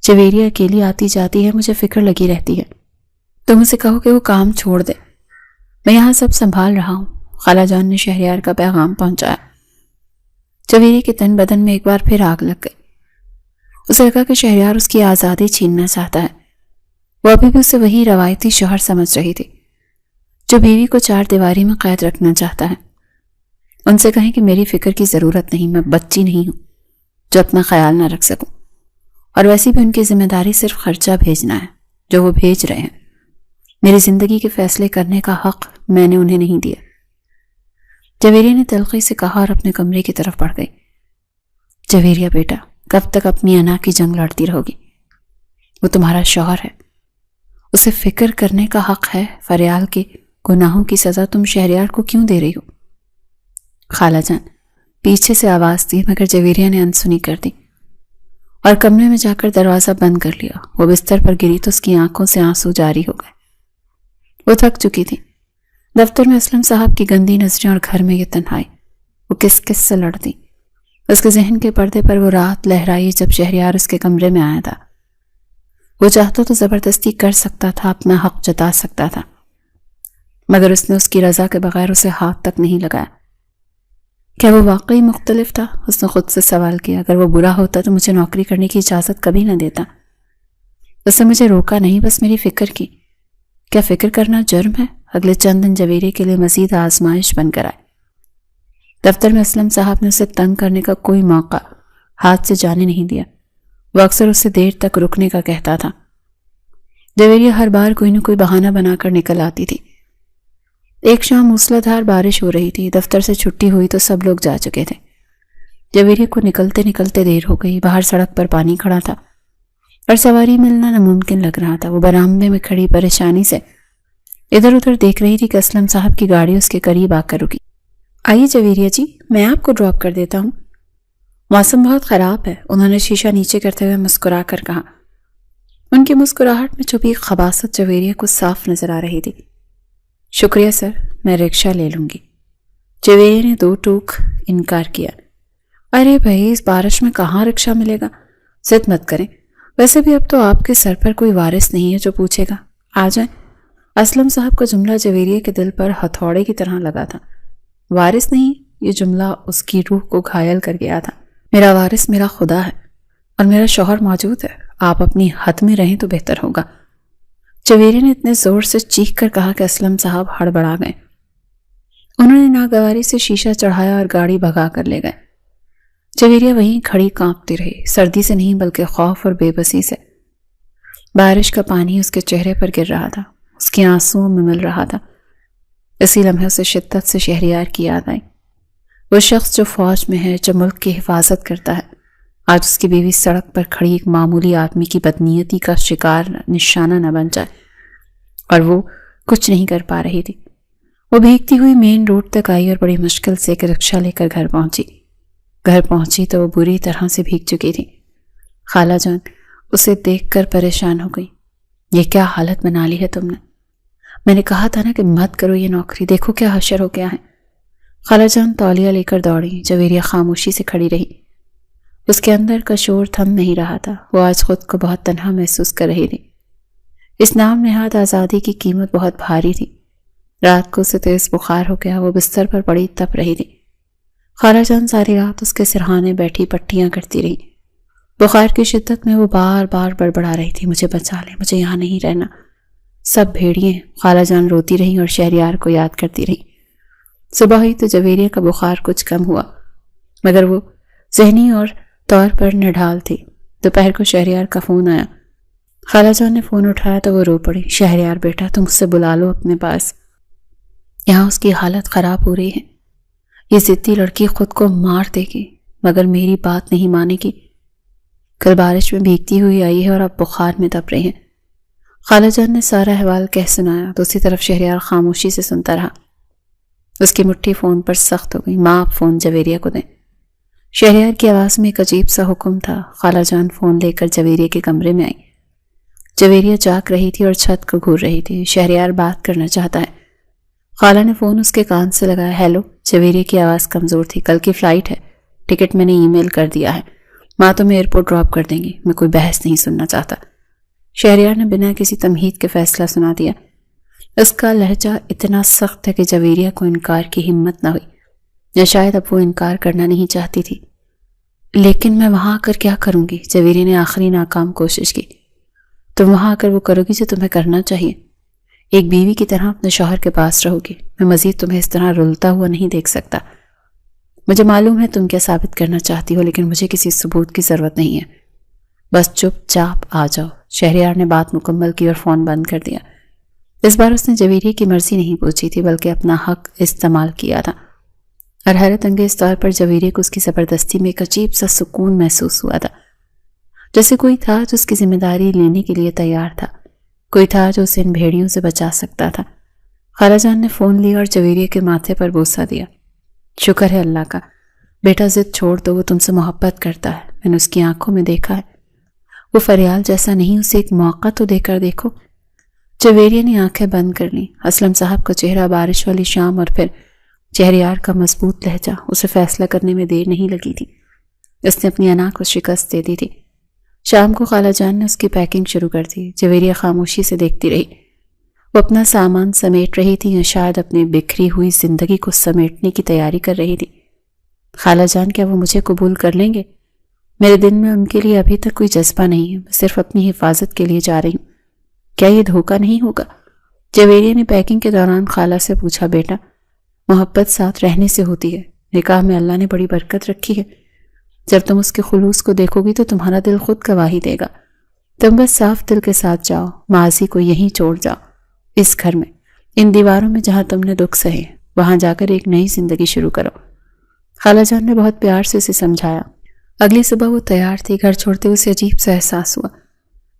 A: جویریہ اکیلی آتی جاتی ہے، مجھے فکر لگی رہتی ہے۔ تم اسے کہو کہ وہ کام چھوڑ دے، میں یہاں سب سنبھال رہا ہوں۔ خالہ جان نے شہریار کا پیغام پہنچایا۔ جویریہ کے تن بدن میں ایک بار پھر آگ لگ گئی۔ اسے لگا کہ شہریار اس کی آزادی چھیننا چاہتا ہے۔ وہ ابھی بھی اسے وہی روایتی شوہر سمجھ رہی تھی جو بیوی کو چار دیواری میں قید رکھنا چاہتا ہے۔ ان سے کہیں کہ میری فکر کی ضرورت نہیں، میں بچی نہیں ہوں جو اپنا خیال نہ رکھ سکوں، اور ویسی بھی ان کی ذمہ داری صرف خرچہ بھیجنا ہے جو وہ بھیج رہے ہیں۔ میری زندگی کے فیصلے کرنے کا حق میں نے انہیں نہیں دیا۔ جویریہ نے تلخی سے کہا اور اپنے کمرے کی طرف بڑھ گئی۔ جویریہ بیٹا، کب تک اپنی انا کی جنگ لڑتی رہو گی؟ وہ تمہارا شوہر ہے، اسے فکر کرنے کا حق ہے۔ فریال کے گناہوں کی سزا تم شہریار کو کیوں دے رہی ہو؟ خالہ جان، پیچھے سے آواز دی، مگر جویریہ نے انسنی کر دی اور کمرے میں جا کر دروازہ بند کر لیا۔ وہ بستر پر گری تو اس کی آنکھوں سے آنسو جاری ہو گئے۔ وہ تھک چکی تھی۔ دفتر میں اسلم صاحب کی گندی نظریں اور گھر میں یہ تنہائی، وہ کس کس سے لڑتی۔ اس کے ذہن کے پردے پر وہ رات لہرائی جب شہریار اس کے کمرے میں آیا تھا۔ وہ چاہتا تو زبردستی کر سکتا تھا، اپنا حق جتا سکتا تھا، مگر اس نے اس کی رضا کے بغیر اسے ہاتھ تک نہیں لگایا۔ کیا وہ واقعی مختلف تھا؟ اس نے خود سے سوال کیا۔ اگر وہ برا ہوتا تو مجھے نوکری کرنے کی اجازت کبھی نہ دیتا۔ اس نے مجھے روکا نہیں، بس میری فکر کی۔ کیا فکر کرنا جرم ہے؟ اگلے چند دن جویریہ کے لیے مزید آزمائش بن کر آئے۔ دفتر میں اسلم صاحب نے اسے تنگ کرنے کا کوئی موقع ہاتھ سے جانے نہیں دیا۔ وہ اکثر اسے دیر تک رکنے کا کہتا تھا۔ جویریہ ہر بار کوئی نہ کوئی بہانہ بنا کر نکل آتی تھی۔ ایک شام موسلادھار بارش ہو رہی تھی۔ دفتر سے چھٹی ہوئی تو سب لوگ جا چکے تھے۔ جویریہ کو نکلتے نکلتے دیر ہو گئی۔ باہر سڑک پر پانی کھڑا تھا اور سواری ملنا ناممکن لگ رہا تھا۔ وہ برآمدے میں کھڑی پریشانی سے ادھر ادھر دیکھ رہی تھی کہ اسلم صاحب کی گاڑی اس کے قریب آ کر رکی۔ آئیے جویریہ جی، میں آپ کو ڈراپ کر دیتا ہوں۔ موسم بہت خراب ہے، انہوں نے شیشہ نیچے کرتے ہوئے مسکرا کر کہا۔ ان کی مسکراہٹ میں چھپی خباثت جویریہ کو صاف نظر آ رہی تھی۔ شکریہ سر، میں رکشہ لے لوں گی۔ جویریہ نے دو ٹوک انکار کیا۔ ارے بھائی، اس بارش میں کہاں رکشہ ملے گا؟ ضد مت کریں، ویسے بھی اب تو آپ کے سر پر کوئی وارث نہیں ہے جو پوچھے گا۔ آ جائیں۔ اسلم صاحب کا جملہ جویریہ کے دل پر ہتھوڑے کی طرح لگا تھا۔ وارث نہیں، یہ جملہ اس کی روح کو گھائل کر گیا تھا۔ میرا وارث میرا خدا ہے اور میرا شوہر موجود ہے، آپ اپنی حد میں رہیں تو بہتر ہوگا۔ جویریہ نے اتنے زور سے چیخ کر کہا کہ اسلم صاحب ہڑبڑا گئے۔ انہوں نے ناگواری سے شیشہ چڑھایا اور گاڑی بھگا کر لے گئے۔ جویریہ وہیں کھڑی کانپتی رہی، سردی سے نہیں بلکہ خوف اور بے بسی سے۔ بارش کا پانی اس کے چہرے پر گر رہا تھا، اس کی آنسوؤں میں مل رہا تھا۔ اسی لمحے اسے شدت سے شہریار کی یاد آئی۔ وہ شخص جو فوج میں ہے، جو ملک کی حفاظت کرتا ہے، آج اس کی بیوی سڑک پر کھڑی ایک معمولی آدمی کی بدنیتی کا شکار نشانہ نہ بن جائے، اور وہ کچھ نہیں کر پا رہی تھی۔ وہ بھیگتی ہوئی مین روڈ تک آئی اور بڑی مشکل سے ایک رکشہ لے کر گھر پہنچی۔ گھر پہنچی تو وہ بری طرح سے بھیگ چکی تھی۔ خالہ جان اسے دیکھ کر پریشان ہو گئی۔ یہ کیا حالت بنا لی ہے تم نے؟ میں نے کہا تھا نا کہ مت کرو یہ نوکری، دیکھو کیا حشر ہو گیا ہے۔ خالہ جان تولیہ لے کر دوڑی۔ جویریہ خاموشی سے کھڑی رہی۔ اس کے اندر کا شور تھم نہیں رہا تھا۔ وہ آج خود کو بہت تنہا محسوس کر رہی تھی۔ اس نام نہاد آزادی کی قیمت بہت بھاری تھی۔ رات کو اسے تیز بخار ہو گیا، وہ بستر پر پڑی تپ رہی تھی۔ خالہ جان ساری رات اس کے سرہانے بیٹھی پٹیاں کرتی رہی۔ بخار کی شدت میں وہ بار بار بڑبڑا رہی تھی، مجھے بچا لے، مجھے یہاں نہیں رہنا، سب بھیڑیے۔ خالہ جان روتی رہی اور شہریار کو یاد کرتی رہی۔ صبح ہوئی تو جویریہ کا بخار کچھ کم ہوا، مگر وہ ذہنی اور طور پر نڈھال تھی۔ دوپہر کو شہریار کا فون آیا۔ خالہ جان نے فون اٹھایا تو وہ رو پڑی۔ شہریار بیٹا تم اسے بلا لو اپنے پاس، یہاں اس کی حالت خراب ہو رہی ہے، یہ ضدی لڑکی خود کو مار دے گی مگر میری بات نہیں مانے گی۔ کل بارش میں بھیگتی ہوئی آئی ہے اور اب بخار میں تپ رہی ہے۔ خالہ جان نے سارا احوال کہہ سنایا۔ دوسری طرف شہریار خاموشی سے سنتا رہا۔ اس کی مٹھی فون پر سخت ہو گئی۔ ماں آپ فون جویریہ کو دیں۔ شہریار کی آواز میں ایک عجیب سا حکم تھا۔ خالہ جان فون لے کر جویریہ کے کمرے میں آئی۔ جویریہ جاگ رہی تھی اور چھت کو گھور رہی تھی۔ شہریار بات کرنا چاہتا ہے۔ خالہ نے فون اس کے کان سے لگایا۔ ہیلو۔ جویریہ کی آواز کمزور تھی۔ کل کی فلائٹ ہے، ٹکٹ میں نے ای میل کر دیا ہے، ماں تمہیں ایئرپورٹ ڈراپ کر دیں گی، میں کوئی بحث نہیں سننا چاہتا۔ شہریار نے بنا کسی تمہید کے فیصلہ سنا دیا۔ اس کا لہجہ اتنا سخت ہے کہ جویریہ کو انکار کی ہمت نہ ہوئی، یا شاید اب وہ انکار کرنا نہیں چاہتی تھی۔ لیکن میں وہاں آ کر کیا کروں گی؟ جویریہ نے آخری ناکام کوشش کی۔ تم وہاں آ کر وہ کرو گی جو تمہیں کرنا چاہیے، ایک بیوی کی طرح اپنے شوہر کے پاس رہو گی۔ میں مزید تمہیں اس طرح رلتا ہوا نہیں دیکھ سکتا۔ مجھے معلوم ہے تم کیا ثابت کرنا چاہتی ہو، لیکن مجھے کسی ثبوت کی ضرورت نہیں ہے، بس چپ چاپ آ جاؤ۔ شہریار نے بات مکمل کی اور فون بند کر دیا۔ اس بار اس نے جویریہ کی مرضی نہیں پوچھی تھی بلکہ اپنا حق استعمال کیا تھا، اور حیرت انگیز طور پر جویریہ کو اس کی زبردستی میں ایک عجیب سا سکون محسوس ہوا تھا، جیسے کوئی تھا جو اس کی ذمہ داری لینے کے لیے تیار تھا، کوئی تھا جو اسے ان بھیڑیوں سے بچا سکتا تھا۔ خالہ جان نے فون لیا اور جویریہ کے ماتھے پر بوسہ دیا۔ شکر ہے اللہ کا، بیٹا ضد چھوڑ دو، وہ تم سے محبت کرتا ہے، میں نے اس کی آنکھوں میں دیکھا ہے، وہ فریال جیسا نہیں، اسے ایک موقع تو دے کر دیکھو۔ جویریہ نے آنکھیں بند کر لیں۔ اسلم صاحب کا چہرہ، بارش والی شام اور پھر شہریار کا مضبوط لہجہ، اسے فیصلہ کرنے میں دیر نہیں لگی تھی۔ اس نے اپنی انا کو شکست دے دی تھی۔ شام کو خالہ جان نے اس کی پیکنگ شروع کر دی۔ جویریہ خاموشی سے دیکھتی رہی۔ وہ اپنا سامان سمیٹ رہی تھی یا شاید اپنی بکھری ہوئی زندگی کو سمیٹنے کی تیاری کر رہی تھی۔ خالہ جان کیا وہ مجھے قبول کر لیں گے؟ میرے دل میں ان کے لیے ابھی تک کوئی جذبہ نہیں ہے، میں صرف اپنی حفاظت کے لیے جا رہی ہوں، کیا یہ دھوکہ نہیں ہوگا؟ جویریہ نے پیکنگ کے دوران خالہ سے پوچھا، بیٹا محبت ساتھ رہنے سے ہوتی ہے، نکاح میں اللہ نے بڑی برکت رکھی ہے، جب تم اس کے خلوص کو دیکھو گی تو تمہارا دل خود گواہی دے گا۔ تم بس صاف دل کے ساتھ جاؤ، ماضی کو یہیں چھوڑ جاؤ، اس گھر میں، ان دیواروں میں جہاں تم نے دکھ سہے، وہاں جا کر ایک نئی زندگی شروع کرو۔ خالہ جان نے بہت پیار سے اسے سمجھایا۔ اگلی صبح وہ تیار تھی۔ گھر چھوڑتے اسے عجیب سا احساس ہوا،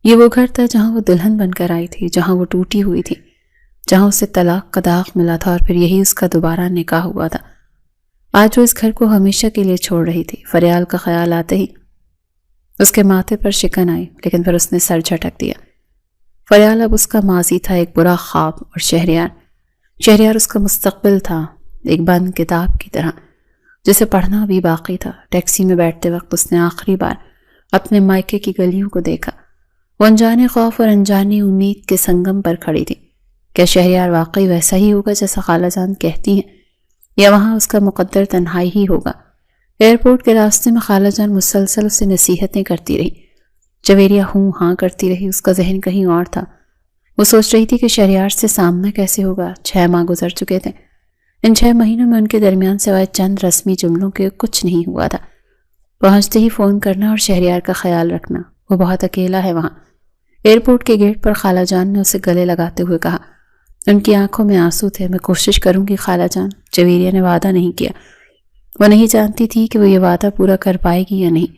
A: یہ وہ گھر تھا جہاں وہ دلہن بن کر آئی تھی، جہاں وہ ٹوٹی ہوئی تھی، جہاں اسے طلاق کا داغ ملا تھا اور پھر یہی اس کا دوبارہ نکاح ہوا تھا۔ آج وہ اس گھر کو ہمیشہ کے لیے چھوڑ رہی تھی۔ فریال کا خیال آتے ہی اس کے ماتھے پر شکن آئی، لیکن پھر اس نے سر جھٹک دیا۔ فریال اب اس کا ماضی تھا، ایک برا خواب، اور شہریار اس کا مستقبل تھا، ایک بند کتاب کی طرح جسے پڑھنا بھی باقی تھا۔ ٹیکسی میں بیٹھتے وقت اس نے آخری بار اپنے مائکے کی گلیوں کو دیکھا۔ وہ انجانے خوف اور انجانی امید کے سنگم پر کھڑی تھی۔ کیا شہریار واقعی ویسا ہی ہوگا جیسا خالہ جان کہتی ہیں، یا وہاں اس کا مقدر تنہائی ہی ہوگا؟ ایئرپورٹ کے راستے میں خالہ جان مسلسل اسے نصیحتیں کرتی رہی۔ جویریہ ہوں ہاں کرتی رہی، اس کا ذہن کہیں اور تھا۔ وہ سوچ رہی تھی کہ شہریار سے سامنا کیسے ہوگا۔ 6 ماہ گزر چکے تھے۔ ان 6 مہینوں میں ان کے درمیان سوائے چند رسمی جملوں کے کچھ نہیں ہوا تھا۔ پہنچتے ہی فون کرنا اور شہریار کا خیال رکھنا، وہ بہت اکیلا ہے وہاں۔ ایئرپورٹ کے گیٹ پر خالہ جان نے اسے گلے لگاتے ہوئے کہا۔ ان کی آنکھوں میں آنسو تھے۔ میں کوشش کروں گی خالہ جان۔ جویریہ نے وعدہ نہیں کیا۔ وہ نہیں جانتی تھی کہ وہ یہ وعدہ پورا کر پائے گی یا نہیں۔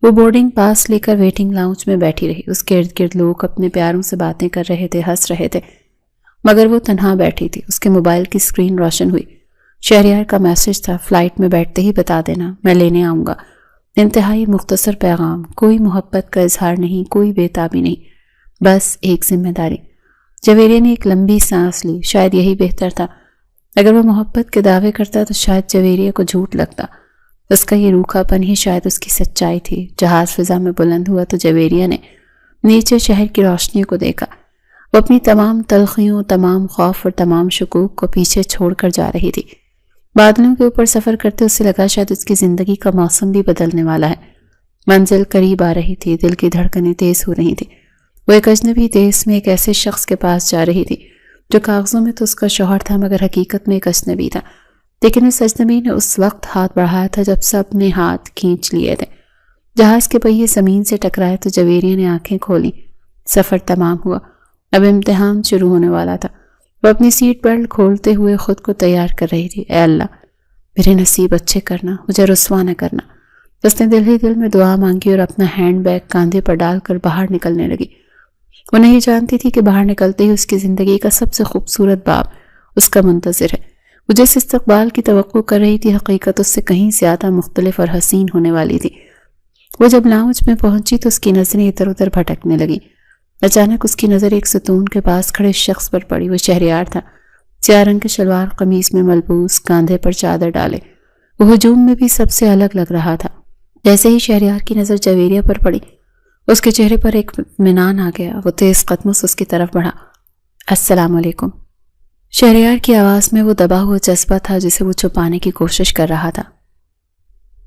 A: وہ بورڈنگ پاس لے کر ویٹنگ لاؤنج میں بیٹھی رہی۔ اس کے ارد گرد لوگ اپنے پیاروں سے باتیں کر رہے تھے، ہنس رہے تھے، مگر وہ تنہا بیٹھی تھی۔ اس کے موبائل کی اسکرین روشن ہوئی۔ شہریار کا میسج تھا، فلائٹ میں بیٹھتے ہی بتا دینا، میں لینے آؤں گا۔ انتہائی مختصر پیغام، کوئی محبت کا اظہار نہیں، کوئی بےتابی نہیں، بس ایک ذمہ داری۔ جویریہ نے ایک لمبی سانس لی۔ شاید یہی بہتر تھا۔ اگر وہ محبت کے دعوے کرتا تو شاید جویریہ کو جھوٹ لگتا۔ اس کا یہ روکھا پن ہی شاید اس کی سچائی تھی۔ جہاز فضا میں بلند ہوا تو جویریہ نے نیچے شہر کی روشنیوں کو دیکھا۔ وہ اپنی تمام تلخیوں، تمام خوف اور تمام شکوک کو پیچھے چھوڑ کر جا رہی تھی۔ بادلوں کے اوپر سفر کرتے اسے لگا شاید اس کی زندگی کا موسم بھی بدلنے والا ہے۔ منزل قریب آ رہی تھی، دل کی دھڑکنیں تیز ہو رہی تھیں۔ وہ ایک اجنبی دیس میں ایک ایسے شخص کے پاس جا رہی تھی جو کاغذوں میں تو اس کا شوہر تھا مگر حقیقت میں ایک اجنبی تھا۔ لیکن اس اجنبی نے اس وقت ہاتھ بڑھایا تھا جب سب نے ہاتھ کھینچ لیے تھے۔ جہاز کے پہیے زمین سے ٹکرائے تو جویریہ نے آنکھیں کھولیں۔ سفر تمام ہوا، اب امتحان شروع ہونے والا تھا۔ وہ اپنی سیٹ بیلٹ کھولتے ہوئے خود کو تیار کر رہی تھی۔ اے اللہ، میرے نصیب اچھے کرنا، مجھے رسوا نہ کرنا۔ اس نے دل ہی دل میں دعا مانگی اور اپنا ہینڈ بیگ کاندھے پر ڈال کر باہر نکلنے لگی۔ وہ نہیں جانتی تھی کہ باہر نکلتے ہی اس کی زندگی کا سب سے خوبصورت باب اس کا منتظر ہے۔ وہ جس استقبال کی توقع کر رہی تھی، حقیقت اس سے کہیں زیادہ مختلف اور حسین ہونے والی تھی۔ وہ جب لاؤنج میں پہنچی تو اس کی نظریں ادھر ادھر بھٹکنے لگیں۔ اچانک اس کی نظر ایک ستون کے پاس کھڑے شخص پر پڑی۔ وہ شہریار تھا، سیاہ رنگ کے شلوار قمیص میں ملبوس، کاندھے پر چادر ڈالے۔ وہ ہجوم میں بھی سب سے الگ لگ رہا تھا۔ جیسے ہی شہریار کی نظر جویریہ پر پڑی، اس کے چہرے پر ایک اطمینان آ گیا۔ وہ تیز قدموں سے اس کی طرف بڑھا۔ السلام علیکم۔ شہریار کی آواز میں وہ دبا ہوا جذبہ تھا جسے وہ چھپانے کی کوشش کر رہا تھا۔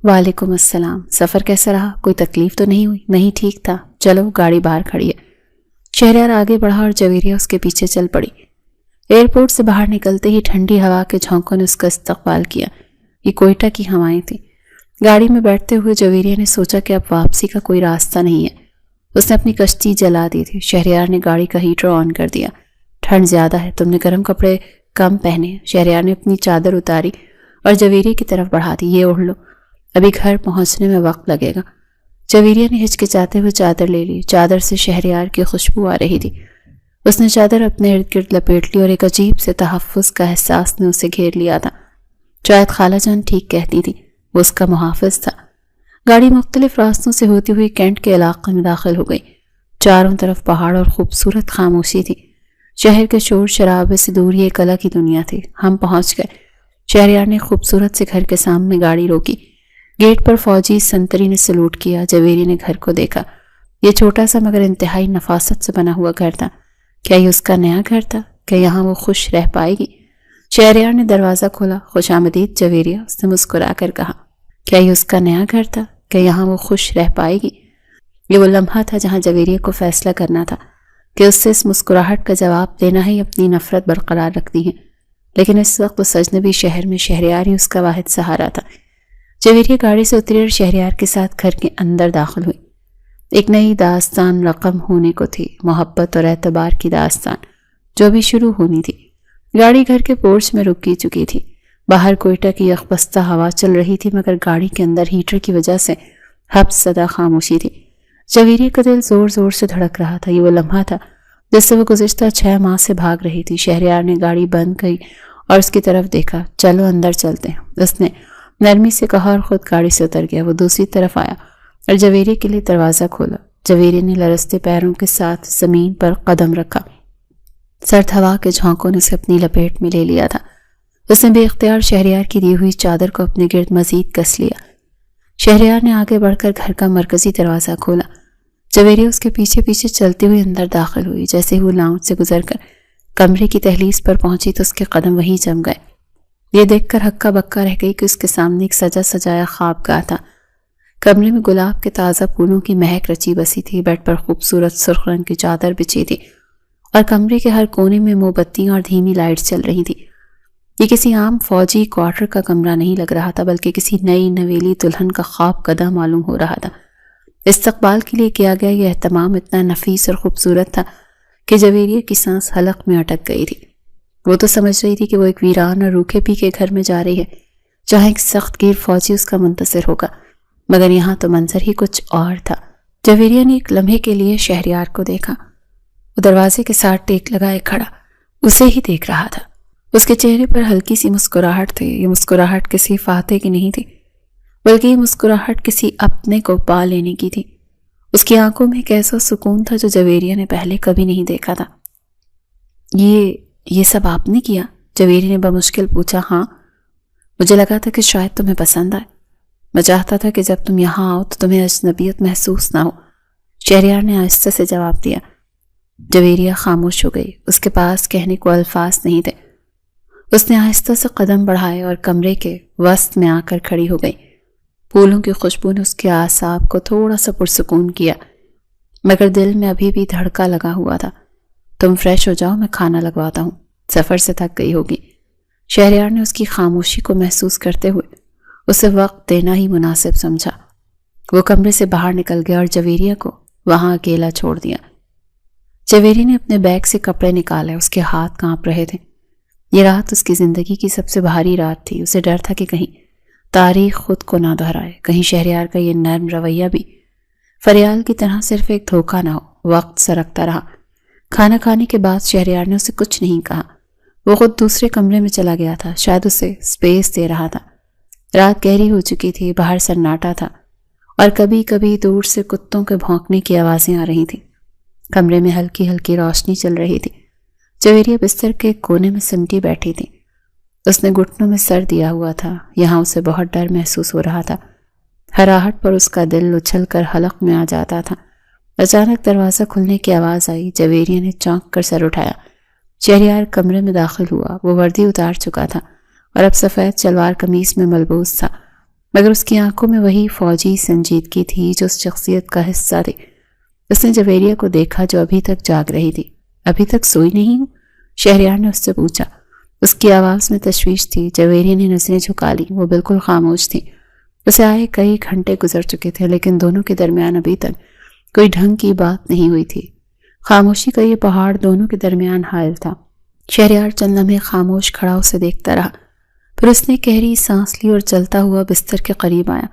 A: وعلیکم السلام۔ سفر کیسا رہا؟ کوئی تکلیف تو نہیں ہوئی؟ نہیں، ٹھیک تھا۔ چلو، گاڑی باہر کھڑی ہے۔ شہریار آگے بڑھا اور جویریہ اس کے پیچھے چل پڑی۔ ایئرپورٹ سے باہر نکلتے ہی ٹھنڈی ہوا کے جھونکوں نے اس کا استقبال کیا۔ یہ کوئٹہ کی ہوائیں تھیں۔ گاڑی میں بیٹھتے ہوئے جویریہ نے سوچا کہ اب واپسی کا کوئی راستہ نہیں ہے۔ اس نے اپنی کشتی جلا دی تھی۔ شہریار نے گاڑی کا ہیٹر آن کر دیا۔ ٹھنڈ زیادہ ہے، تم نے گرم کپڑے کم پہنے۔ شہریار نے اپنی چادر اتاری اور جویریہ کی طرف بڑھا دی۔ یہ اوڑھ لو، ابھی گھر پہنچنے میں وقت لگے گا۔ جویریہ نے ہچکچاتے ہوئے چادر لے لی۔ چادر سے شہریار کی خوشبو آ رہی تھی۔ اس نے چادر اپنے ارد گرد لپیٹ لی اور ایک عجیب سے تحفظ کا احساس نے اسے گھیر لیا تھا۔ شاید خالہ جان ٹھیک کہتی تھی، وہ اس کا محافظ تھا۔ گاڑی مختلف راستوں سے ہوتی ہوئی کینٹ کے علاقے میں داخل ہو گئی۔ چاروں طرف پہاڑ اور خوبصورت خاموشی تھی۔ شہر کے شور شرابے سے دور یہ ایک الگ ہی دنیا تھی۔ ہم پہنچ گئے۔ شہریار نے خوبصورت سے گھر کے سامنے گاڑی روکی۔ گیٹ پر فوجی سنتری نے سلوٹ کیا۔ جویریہ نے گھر کو دیکھا۔ یہ چھوٹا سا مگر انتہائی نفاست سے بنا ہوا گھر تھا۔ کیا یہ اس کا نیا گھر تھا؟ کہ یہاں وہ خوش رہ پائے گی؟ شہریار نے دروازہ کھولا۔ خوش آمدید جویریہ، اس نے مسکرا کر کہا۔ کیا یہ اس کا نیا گھر تھا؟ کہ یہاں وہ خوش رہ پائے گی؟ یہ وہ لمحہ تھا جہاں جویریہ کو فیصلہ کرنا تھا کہ اس سے اس مسکراہٹ کا جواب دینا ہی اپنی نفرت برقرار رکھتی ہے۔ لیکن اس وقت اس اجنبی شہر میں شہریار ہی اس کا واحد سہارا تھا۔ جویریہ گاڑی سے اتری اور شہریار کے ساتھ گھر کے اندر داخل ہوئی۔ ایک نئی داستان رقم ہونے کو تھی، محبت اور اعتبار کی داستان جو بھی شروع ہونی تھی۔ گاڑی گھر کے پورچ میں رک چکی تھی۔ باہر کوئٹہ کی یخبستہ ہوا چل رہی تھی، مگر گاڑی کے اندر ہیٹر کی وجہ سے حبس زدہ خاموشی تھی۔ جویریہ کا دل زور زور سے دھڑک رہا تھا۔ یہ وہ لمحہ تھا جس سے وہ گزشتہ 6 ماہ سے بھاگ رہی تھی۔ شہریار نے گاڑی بند کی اور اس کی طرف دیکھا۔ چلو اندر چلتے ہیں، اس نے نرمی سے کہا اور خود گاڑی سے اتر گیا۔ وہ دوسری طرف آیا اور جویریہ کے لیے دروازہ کھولا۔ جویریہ نے لرزتے پیروں کے ساتھ زمین پر قدم رکھا۔ سرد ہوا کے جھونکوں نے اسے اپنی لپیٹ میں لے لیا تھا۔ اس نے بے اختیار شہریار کی دی ہوئی چادر کو اپنے گرد مزید کس لیا۔ شہریار نے آگے بڑھ کر گھر کا مرکزی دروازہ کھولا۔ جویریہ اس کے پیچھے پیچھے چلتی ہوئی اندر داخل ہوئی۔ جیسے ہی وہ لاؤنج سے گزر کر کمرے کی دہلیز پر پہنچی تو اس کے قدم وہیں جم گئے۔ یہ دیکھ کر ہکا بکا رہ گئی کہ اس کے سامنے ایک سجا سجایا خواب گاہ تھا۔ کمرے میں گلاب کے تازہ پھولوں کی مہک رچی بسی تھی۔ بیڈ پر خوبصورت سرخ رنگ کی چادر بچھی تھی اور کمرے کے ہر کونے میں موم بتیاں اور دھیمی لائٹس چل رہی تھی۔ یہ کسی عام فوجی کوارٹر کا کمرہ نہیں لگ رہا تھا، بلکہ کسی نئی نویلی دلہن کا خواب قدہ معلوم ہو رہا تھا۔ استقبال کے لیے کیا گیا یہ اہتمام اتنا نفیس اور خوبصورت تھا کہ جویریہ کی سانس حلق میں اٹک گئی تھی۔ وہ تو سمجھ رہی تھی کہ وہ ایک ویران اور روکھے پیکے گھر میں جا رہی ہے جہاں ایک سخت گیر فوجی اس کا منتظر ہوگا، مگر یہاں تو منظر ہی کچھ اور تھا۔ جویریہ نے ایک لمحے کے لیے شہریار کو دیکھا۔ وہ دروازے کے ساتھ ٹیک لگائے کھڑا اسے ہی دیکھ رہا تھا۔ اس کے چہرے پر ہلکی سی مسکراہٹ تھی۔ یہ مسکراہٹ کسی فاتح کی نہیں تھی، بلکہ یہ مسکراہٹ کسی اپنے کو پا لینے کی تھی۔ اس کی آنکھوں میں ایک ایسا سکون تھا جو جویریہ نے پہلے کبھی نہیں دیکھا تھا۔ یہ سب آپ نے کیا؟ جویریہ نے بمشکل پوچھا۔ ہاں، مجھے لگا تھا کہ شاید تمہیں پسند آئے۔ میں چاہتا تھا کہ جب تم یہاں آؤ تو تمہیں اجنبیت محسوس نہ ہو، شہریار نے آہستہ سے جواب دیا۔ جویریہ خاموش ہو گئی۔ اس کے پاس کہنے کو الفاظ نہیں تھے۔ اس نے آہستہ سے قدم بڑھائے اور کمرے کے وسط میں آ کر کھڑی ہو گئی۔ پھولوں کی خوشبو نے اس کے اعصاب کو تھوڑا سا پرسکون کیا، مگر دل میں ابھی بھی دھڑکا لگا ہوا تھا۔ تم فریش ہو جاؤ، میں کھانا لگواتا ہوں، سفر سے تھک گئی ہوگی۔ شہریار نے اس کی خاموشی کو محسوس کرتے ہوئے اسے وقت دینا ہی مناسب سمجھا۔ وہ کمرے سے باہر نکل گیا اور جویریہ کو وہاں اکیلا چھوڑ دیا۔ جویری نے اپنے بیگ سے کپڑے نکالے، اس کے ہاتھ کانپ رہے تھے۔ یہ رات اس کی زندگی کی سب سے بھاری رات تھی۔ اسے ڈر تھا کہ کہیں تاریخ خود کو نہ دہرائے، کہیں شہریار کا یہ نرم رویہ بھی فریال کی طرح صرف ایک دھوکہ نہ ہو۔ وقت سرکتا رہا۔ کھانا کھانے کے بعد شہریار نے اسے کچھ نہیں کہا۔ وہ خود دوسرے کمرے میں چلا گیا تھا، شاید اسے سپیس دے رہا تھا۔ رات گہری ہو چکی تھی، باہر سناٹا تھا اور کبھی کبھی دور سے کتوں کے بھونکنے کی آوازیں آ رہی تھیں۔ کمرے میں ہلکی ہلکی روشنی چل رہی تھی۔ جویریہ بستر کے کونے میں سمٹی بیٹھی تھی۔ اس نے گھٹنوں میں سر دیا ہوا تھا، یہاں اسے بہت ڈر محسوس ہو رہا تھا۔ ہراہٹ پر اس کا دل اچھل کر حلق میں آ جاتا تھا۔ اچانک دروازہ کھلنے کی آواز آئی۔ جویریہ نے چونک کر سر اٹھایا۔ شہریار کمرے میں داخل ہوا۔ وہ وردی اتار چکا تھا اور اب سفید شلوار قمیص میں ملبوس تھا، مگر اس کی آنکھوں میں وہی فوجی سنجیدگی تھی جو اس شخصیت کا حصہ تھی۔ اس نے جویریہ کو دیکھا جو ابھی تک جاگ رہی تھی۔ ابھی تک سوئی نہیں ہوں؟ شہریار نے اس سے پوچھا۔ اس کی آواز میں تشویش تھی۔ جویریہ نے نظریں جھکا لی۔ وہ بالکل خاموش تھی۔ اسے آئے کئی گھنٹے گزر چکے تھے، لیکن دونوں کے درمیان ابھی تک کوئی ڈھنگ کی بات نہیں ہوئی تھی۔ خاموشی کا یہ پہاڑ دونوں کے درمیان حائل تھا۔ شہریار چند لمحے خاموش کھڑا اسے دیکھتا رہا، پھر اس نے گہری سانس لی اور چلتا ہوا بستر کے قریب آیا۔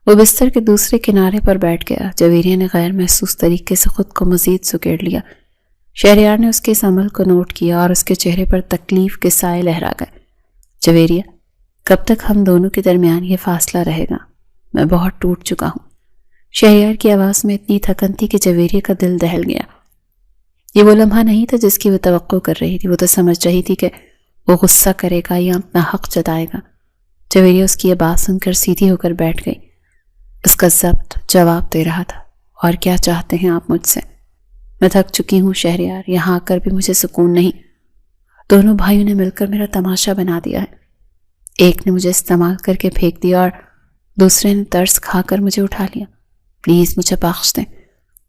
A: وہ بستر کے دوسرے کنارے پر بیٹھ گیا۔ جویریہ نے غیر محسوس طریقے سے خود کو مزید سکیڑ لیا۔ شہریار نے اس کے اس عمل کو نوٹ کیا اور اس کے چہرے پر تکلیف کے سائے لہرا گئے۔ جویریہ، کب تک ہم دونوں کے درمیان یہ فاصلہ رہے گا؟ میں بہت ٹوٹ چکا ہوں۔ شہریار کی آواز میں اتنی تھکن تھی کہ جویریہ کا دل دہل گیا۔ یہ وہ لمحہ نہیں تھا جس کی وہ توقع کر رہی تھی۔ وہ تو سمجھ رہی تھی کہ وہ غصہ کرے گا یا اپنا حق جتائے گا۔ جویریہ اس کی یہ بات سن کر سیدھی ہو کر بیٹھ گئی۔ اس کا ضبط جواب دے رہا تھا۔ اور کیا چاہتے ہیں آپ مجھ سے؟ میں تھک چکی ہوں شہریار، یہاں آ کر بھی مجھے سکون نہیں۔ دونوں بھائیوں نے مل کر میرا تماشا بنا دیا ہے۔ ایک نے مجھے استعمال کر کے پھینک دیا اور دوسرے نے ترس کھا کر مجھے اٹھا لیا۔ پلیز مجھے بخش دیں۔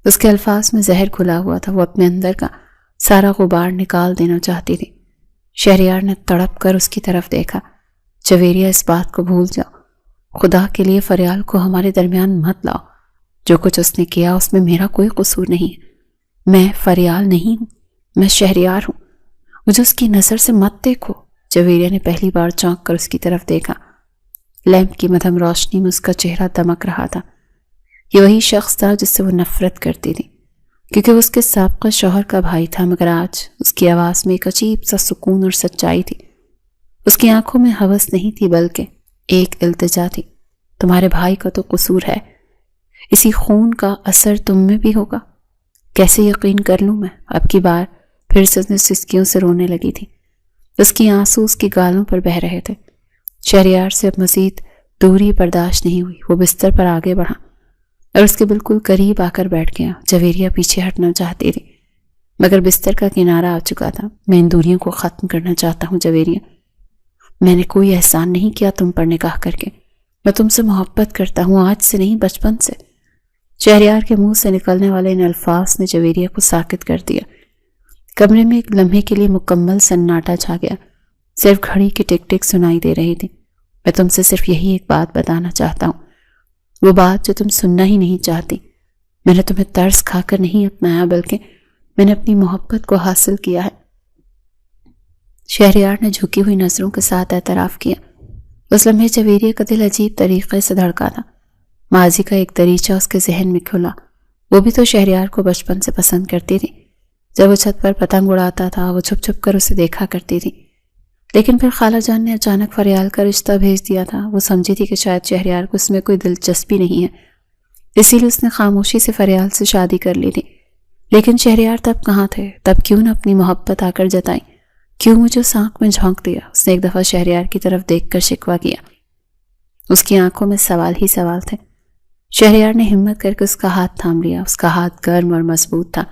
A: اس کے الفاظ میں زہر کھلا ہوا تھا۔ وہ اپنے اندر کا سارا غبار نکال دینا چاہتی تھی۔ شہریار نے تڑپ کر اس کی طرف دیکھا۔ جویریہ، اس بات کو بھول جاؤ۔ خدا کے لیے فریال کو ہمارے درمیان مت لاؤ۔ جو کچھ اس نے کیا اس میں میرا کوئی قصور نہیں ہے۔ میں فریال نہیں ہوں، میں شہریار ہوں۔ مجھے اس کی نظر سے مت دیکھو۔ جویریہ نے پہلی بار چونک کر اس کی طرف دیکھا۔ لیمپ کی مدھم روشنی میں اس کا چہرہ دمک رہا تھا۔ یہ وہی شخص تھا جس سے وہ نفرت کرتی تھی، کیونکہ وہ اس کے سابقہ شوہر کا بھائی تھا، مگر آج اس کی آواز میں ایک عجیب سا سکون اور سچائی تھی۔ اس کی آنکھوں میں ہوس نہیں تھی بلکہ ایک التجا تھی۔ تمہارے بھائی کا تو قصور ہے، اسی خون کا اثر تم میں بھی ہوگا۔ کیسے یقین کر لوں میں؟ اب کی بار پھر سے اس نے سسکیوں سے رونے لگی تھی۔ اس کی آنسو اس کی گالوں پر بہہ رہے تھے۔ شہریار سے اب مزید دوری برداشت نہیں ہوئی۔ وہ بستر پر آگے بڑھا اور اس کے بالکل قریب آ کر بیٹھ گیا۔ جویریہ پیچھے ہٹنا چاہتی تھی، مگر بستر کا کنارہ آ چکا تھا۔ میں ان دوریوں کو ختم کرنا چاہتا ہوں جویریہ۔ میں نے کوئی احسان نہیں کیا تم پر نکاح کر کے۔ میں تم سے محبت کرتا ہوں، آج سے نہیں، بچپن سے۔ شہریار کے منہ سے نکلنے والے ان الفاظ نے جویریہ کو ساکت کر دیا۔ کمرے میں ایک لمحے کے لیے مکمل سناٹا چھا گیا۔ صرف گھڑی کی ٹک ٹک سنائی دے رہی تھی۔ میں تم سے صرف یہی ایک بات بتانا چاہتا ہوں، وہ بات جو تم سننا ہی نہیں چاہتی۔ میں نے تمہیں ترس کھا کر نہیں اپنایا، بلکہ میں نے اپنی محبت کو حاصل کیا ہے۔ شہریار نے جھکی ہوئی نظروں کے ساتھ اعتراف کیا۔ اس لمحے جویریہ کا دل عجیب طریقے سے دھڑکا تھا۔ ماضی کا ایک دریچہ اس کے ذہن میں کھلا۔ وہ بھی تو شہریار کو بچپن سے پسند کرتی تھی۔ جب وہ چھت پر پتنگ اڑاتا تھا وہ چھپ چھپ کر اسے دیکھا کرتی تھی، لیکن پھر خالہ جان نے اچانک فریال کا رشتہ بھیج دیا تھا۔ وہ سمجھی تھی کہ شاید شہریار کو اس میں کوئی دلچسپی نہیں ہے، اسی لیے اس نے خاموشی سے فریال سے شادی کر لی تھی۔ لیکن شہریار تب کہاں تھے؟ تب کیوں نہ اپنی محبت آ کر جتائی؟ کیوں مجھے اس آنکھ میں جھونک دیا؟ اس نے ایک دفعہ شہریار کی طرف دیکھ کر شکوہ کیا۔ اس کی آنکھوں میں سوال ہی سوال تھے۔ شہریار نے ہمت کر کے اس کا ہاتھ تھام لیا۔ اس کا ہاتھ گرم اور مضبوط تھا۔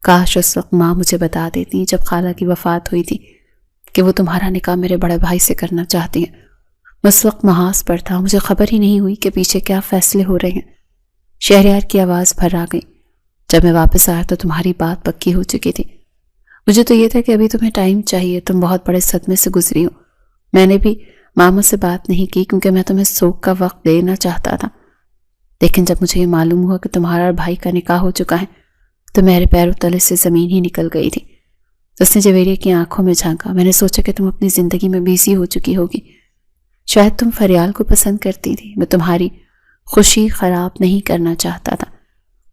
A: کاش اس وقت ماں مجھے بتا دیتی جب خالہ کی وفات ہوئی تھی کہ وہ تمہارا نکاح میرے بڑے بھائی سے کرنا چاہتی ہیں۔ میں اس وقت محاذ پر تھا، مجھے خبر ہی نہیں ہوئی کہ پیچھے کیا فیصلے ہو رہے ہیں۔ شہریار کی آواز بھر آ گئی۔ جب میں واپس آیا تو تمہاری بات پکی ہو چکی تھی۔ مجھے تو یہ تھا کہ ابھی تمہیں ٹائم چاہیے، تم بہت بڑے صدمے سے گزری ہو۔ میں نے بھی ماما سے بات نہیں کی کیونکہ میں تمہیں سوگ کا وقت دینا چاہتا تھا، لیکن جب مجھے یہ معلوم ہوا کہ تمہارا اور بھائی کا نکاح ہو چکا ہے تو میرے پیروں تلے سے زمین ہی نکل گئی تھی۔ اس نے جویریہ کی آنکھوں میں جھانکا۔ میں نے سوچا کہ تم اپنی زندگی میں بیزی ہو چکی ہوگی، شاید تم فریال کو پسند کرتی تھی۔ میں تمہاری خوشی خراب نہیں کرنا چاہتا تھا،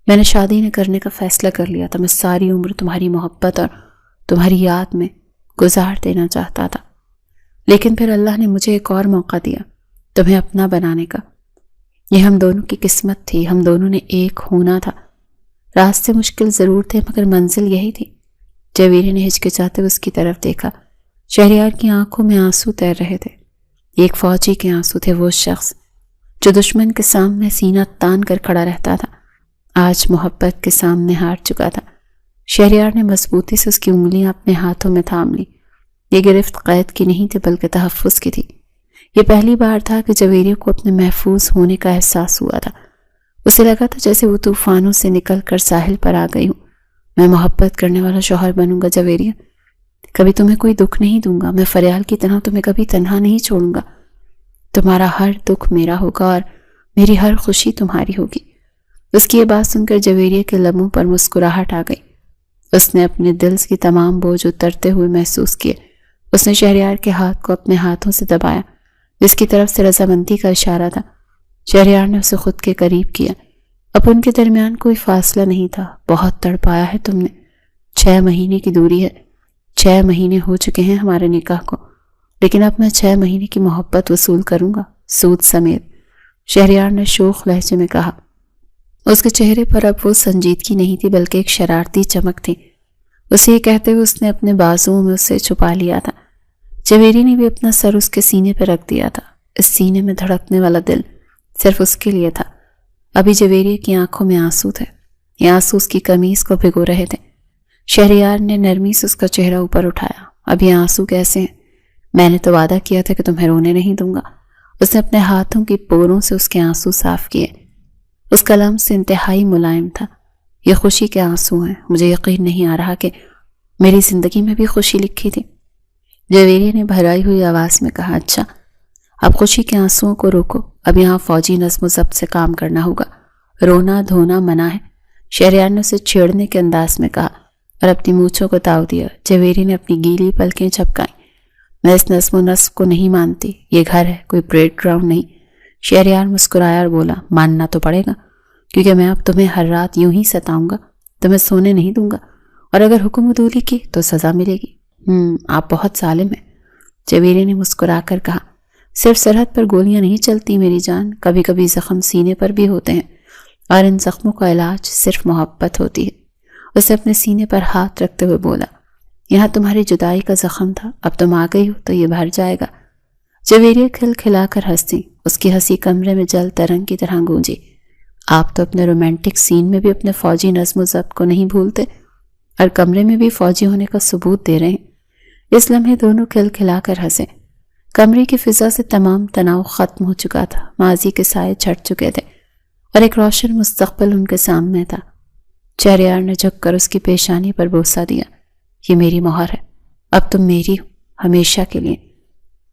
A: میں نے شادی نہ کرنے کا فیصلہ کر لیا تھا۔ میں ساری عمر تمہاری محبت اور تمہاری یاد میں گزار دینا چاہتا تھا، لیکن پھر اللہ نے مجھے ایک اور موقع دیا تمہیں اپنا بنانے کا۔ یہ ہم دونوں کی قسمت تھی، ہم دونوں نے ایک ہونا تھا۔ راستے مشکل ضرور تھے مگر منزل یہی تھی۔ جویریہ نے ہچکچاتے ہوئے اس کی طرف دیکھا۔ شہریار کی آنکھوں میں آنسو تیر رہے تھے، ایک فوجی کے آنسو تھے۔ وہ شخص جو دشمن کے سامنے سینہ تان کر کھڑا رہتا تھا، آج محبت کے سامنے ہار چکا تھا۔ شہریار نے مضبوطی سے اس کی انگلیاں اپنے ہاتھوں میں تھام لی۔ یہ گرفت قید کی نہیں تھی بلکہ تحفظ کی تھی۔ یہ پہلی بار تھا کہ جویریہ کو اپنے محفوظ ہونے کا احساس ہوا تھا۔ اسے لگا تھا جیسے وہ طوفانوں سے نکل کر ساحل پر آ گئی ہوں۔ میں محبت کرنے والا شوہر بنوں گا جویریہ، کبھی تمہیں کوئی دکھ نہیں دوں گا۔ میں فریال کی طرح تمہیں کبھی تنہا نہیں چھوڑوں گا۔ تمہارا ہر دکھ میرا ہوگا اور میری ہر خوشی تمہاری ہوگی۔ اس کی یہ بات سن کر جویریہ کے لبوں پر مسکراہٹ آ گئی۔ اس نے اپنے دل کی تمام بوجھ اترتے ہوئے محسوس کیے۔ اس نے شہریار کے ہاتھ کو اپنے ہاتھوں سے دبایا، جس کی طرف سے رضامندی کا اشارہ تھا۔ شہریار نے اسے خود کے قریب کیا۔ اب ان کے درمیان کوئی فاصلہ نہیں تھا۔ بہت تڑپایا ہے تم نے، 6 مہینے کی دوری ہے، 6 مہینے ہو چکے ہیں ہمارے نکاح کو، لیکن اب میں 6 مہینے کی محبت وصول کروں گا، سود سمیت، شہریار نے شوخ لہجے میں کہا۔ اس کے چہرے پر اب وہ سنجیدگی نہیں تھی بلکہ ایک شرارتی چمک تھی۔ اسے یہ کہتے ہوئے اس نے اپنے بازوؤں میں اسے چھپا لیا تھا۔ جویریہ نے بھی اپنا سر اس کے سینے پہ رکھ دیا تھا۔ اس سینے میں دھڑکنے والا دل صرف اس کے لیے تھا۔ ابھی جویریہ کی آنکھوں میں آنسو تھے، یہ آنسو اس کی قمیص کو بھگو رہے تھے۔ شہریار نے نرمی سے اس کا چہرہ اوپر اٹھایا۔ اب یہ آنسو کیسے ہیں؟ میں نے تو وعدہ کیا تھا کہ تمہیں رونے نہیں دوں گا۔ اس نے اپنے ہاتھوں کی پوروں سے اس کے آنسو صاف کیے۔ اس کا لمس انتہائی ملائم تھا۔ یہ خوشی کے آنسو ہیں، مجھے یقین نہیں آ رہا کہ میری زندگی میں بھی خوشی لکھی تھی۔ جویریہ نے بھرائی ہوئی آواز میں کہا، اچھا اب خوشی کے آنسوؤں کو روکو، اب یہاں فوجی نظم و ضبط سے کام کرنا ہوگا، رونا دھونا منع ہے۔ شہریار نے اسے چھیڑنے کے انداز میں کہا اور اپنی مونچھوں کو تاؤ دیا۔ جویریہ نے اپنی گیلی پلکیں جھپکائیں۔ میں اس نظم و نسق کو نہیں مانتی، یہ گھر ہے، کوئی پریڈ گراؤنڈ نہیں۔ شہریار مسکرایا اور بولا، ماننا تو پڑے گا، کیونکہ میں اب تمہیں ہر رات یوں ہی ستاؤں گا، تمہیں سونے نہیں دوں گا، اور اگر حکم عدولی کی تو سزا ملے گی۔ آپ بہت ظالم ہیں، جویریہ نے مسکرا کر کہا۔ صرف سرحد پر گولیاں نہیں چلتی میری جان، کبھی کبھی زخم سینے پر بھی ہوتے ہیں، اور ان زخموں کا علاج صرف محبت ہوتی ہے۔ اسے اپنے سینے پر ہاتھ رکھتے ہوئے بولا، یہاں تمہاری جدائی کا زخم تھا، اب تم آ گئی ہو تو یہ بھر جائے گا۔ جویریہ کھل کھلا کر ہنسی، اس کی ہنسی کمرے میں جل ترنگ کی طرح گونجی۔ آپ تو اپنے رومانٹک سین میں بھی اپنے فوجی نظم و ضبط کو نہیں بھولتے، اور کمرے میں بھی فوجی ہونے کا ثبوت دے رہے ہیں۔ اس لمحے دونوں کھل کھلا کر ہنسے۔ کمرے کی فضا سے تمام تناؤ ختم ہو چکا تھا، ماضی کے سائے چھٹ چکے تھے، اور ایک روشن مستقبل ان کے سامنے تھا۔ شہریار نے جھک کر اس کی پیشانی پر بوسہ دیا، یہ میری مہر ہے، اب تم میری ہو، ہمیشہ کے لیے۔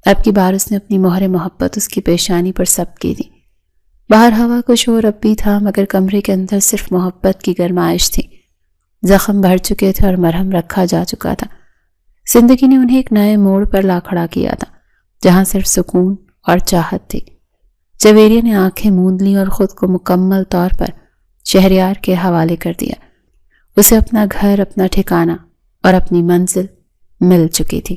A: اب کی بار اس نے اپنی مہر محبت اس کی پیشانی پر ثبت کی تھی۔ باہر ہوا کا شور اب بھی تھا مگر کمرے کے اندر صرف محبت کی گرمائش تھی۔ زخم بھر چکے تھے اور مرہم رکھا جا چکا تھا۔ زندگی نے انہیں ایک نئے موڑ پر لا کھڑا کیا تھا جہاں صرف سکون اور چاہت تھی۔ جویریہ نے آنکھیں موند لی اور خود کو مکمل طور پر شہریار کے حوالے کر دیا۔ اسے اپنا گھر، اپنا ٹھکانہ اور اپنی منزل مل چکی تھی۔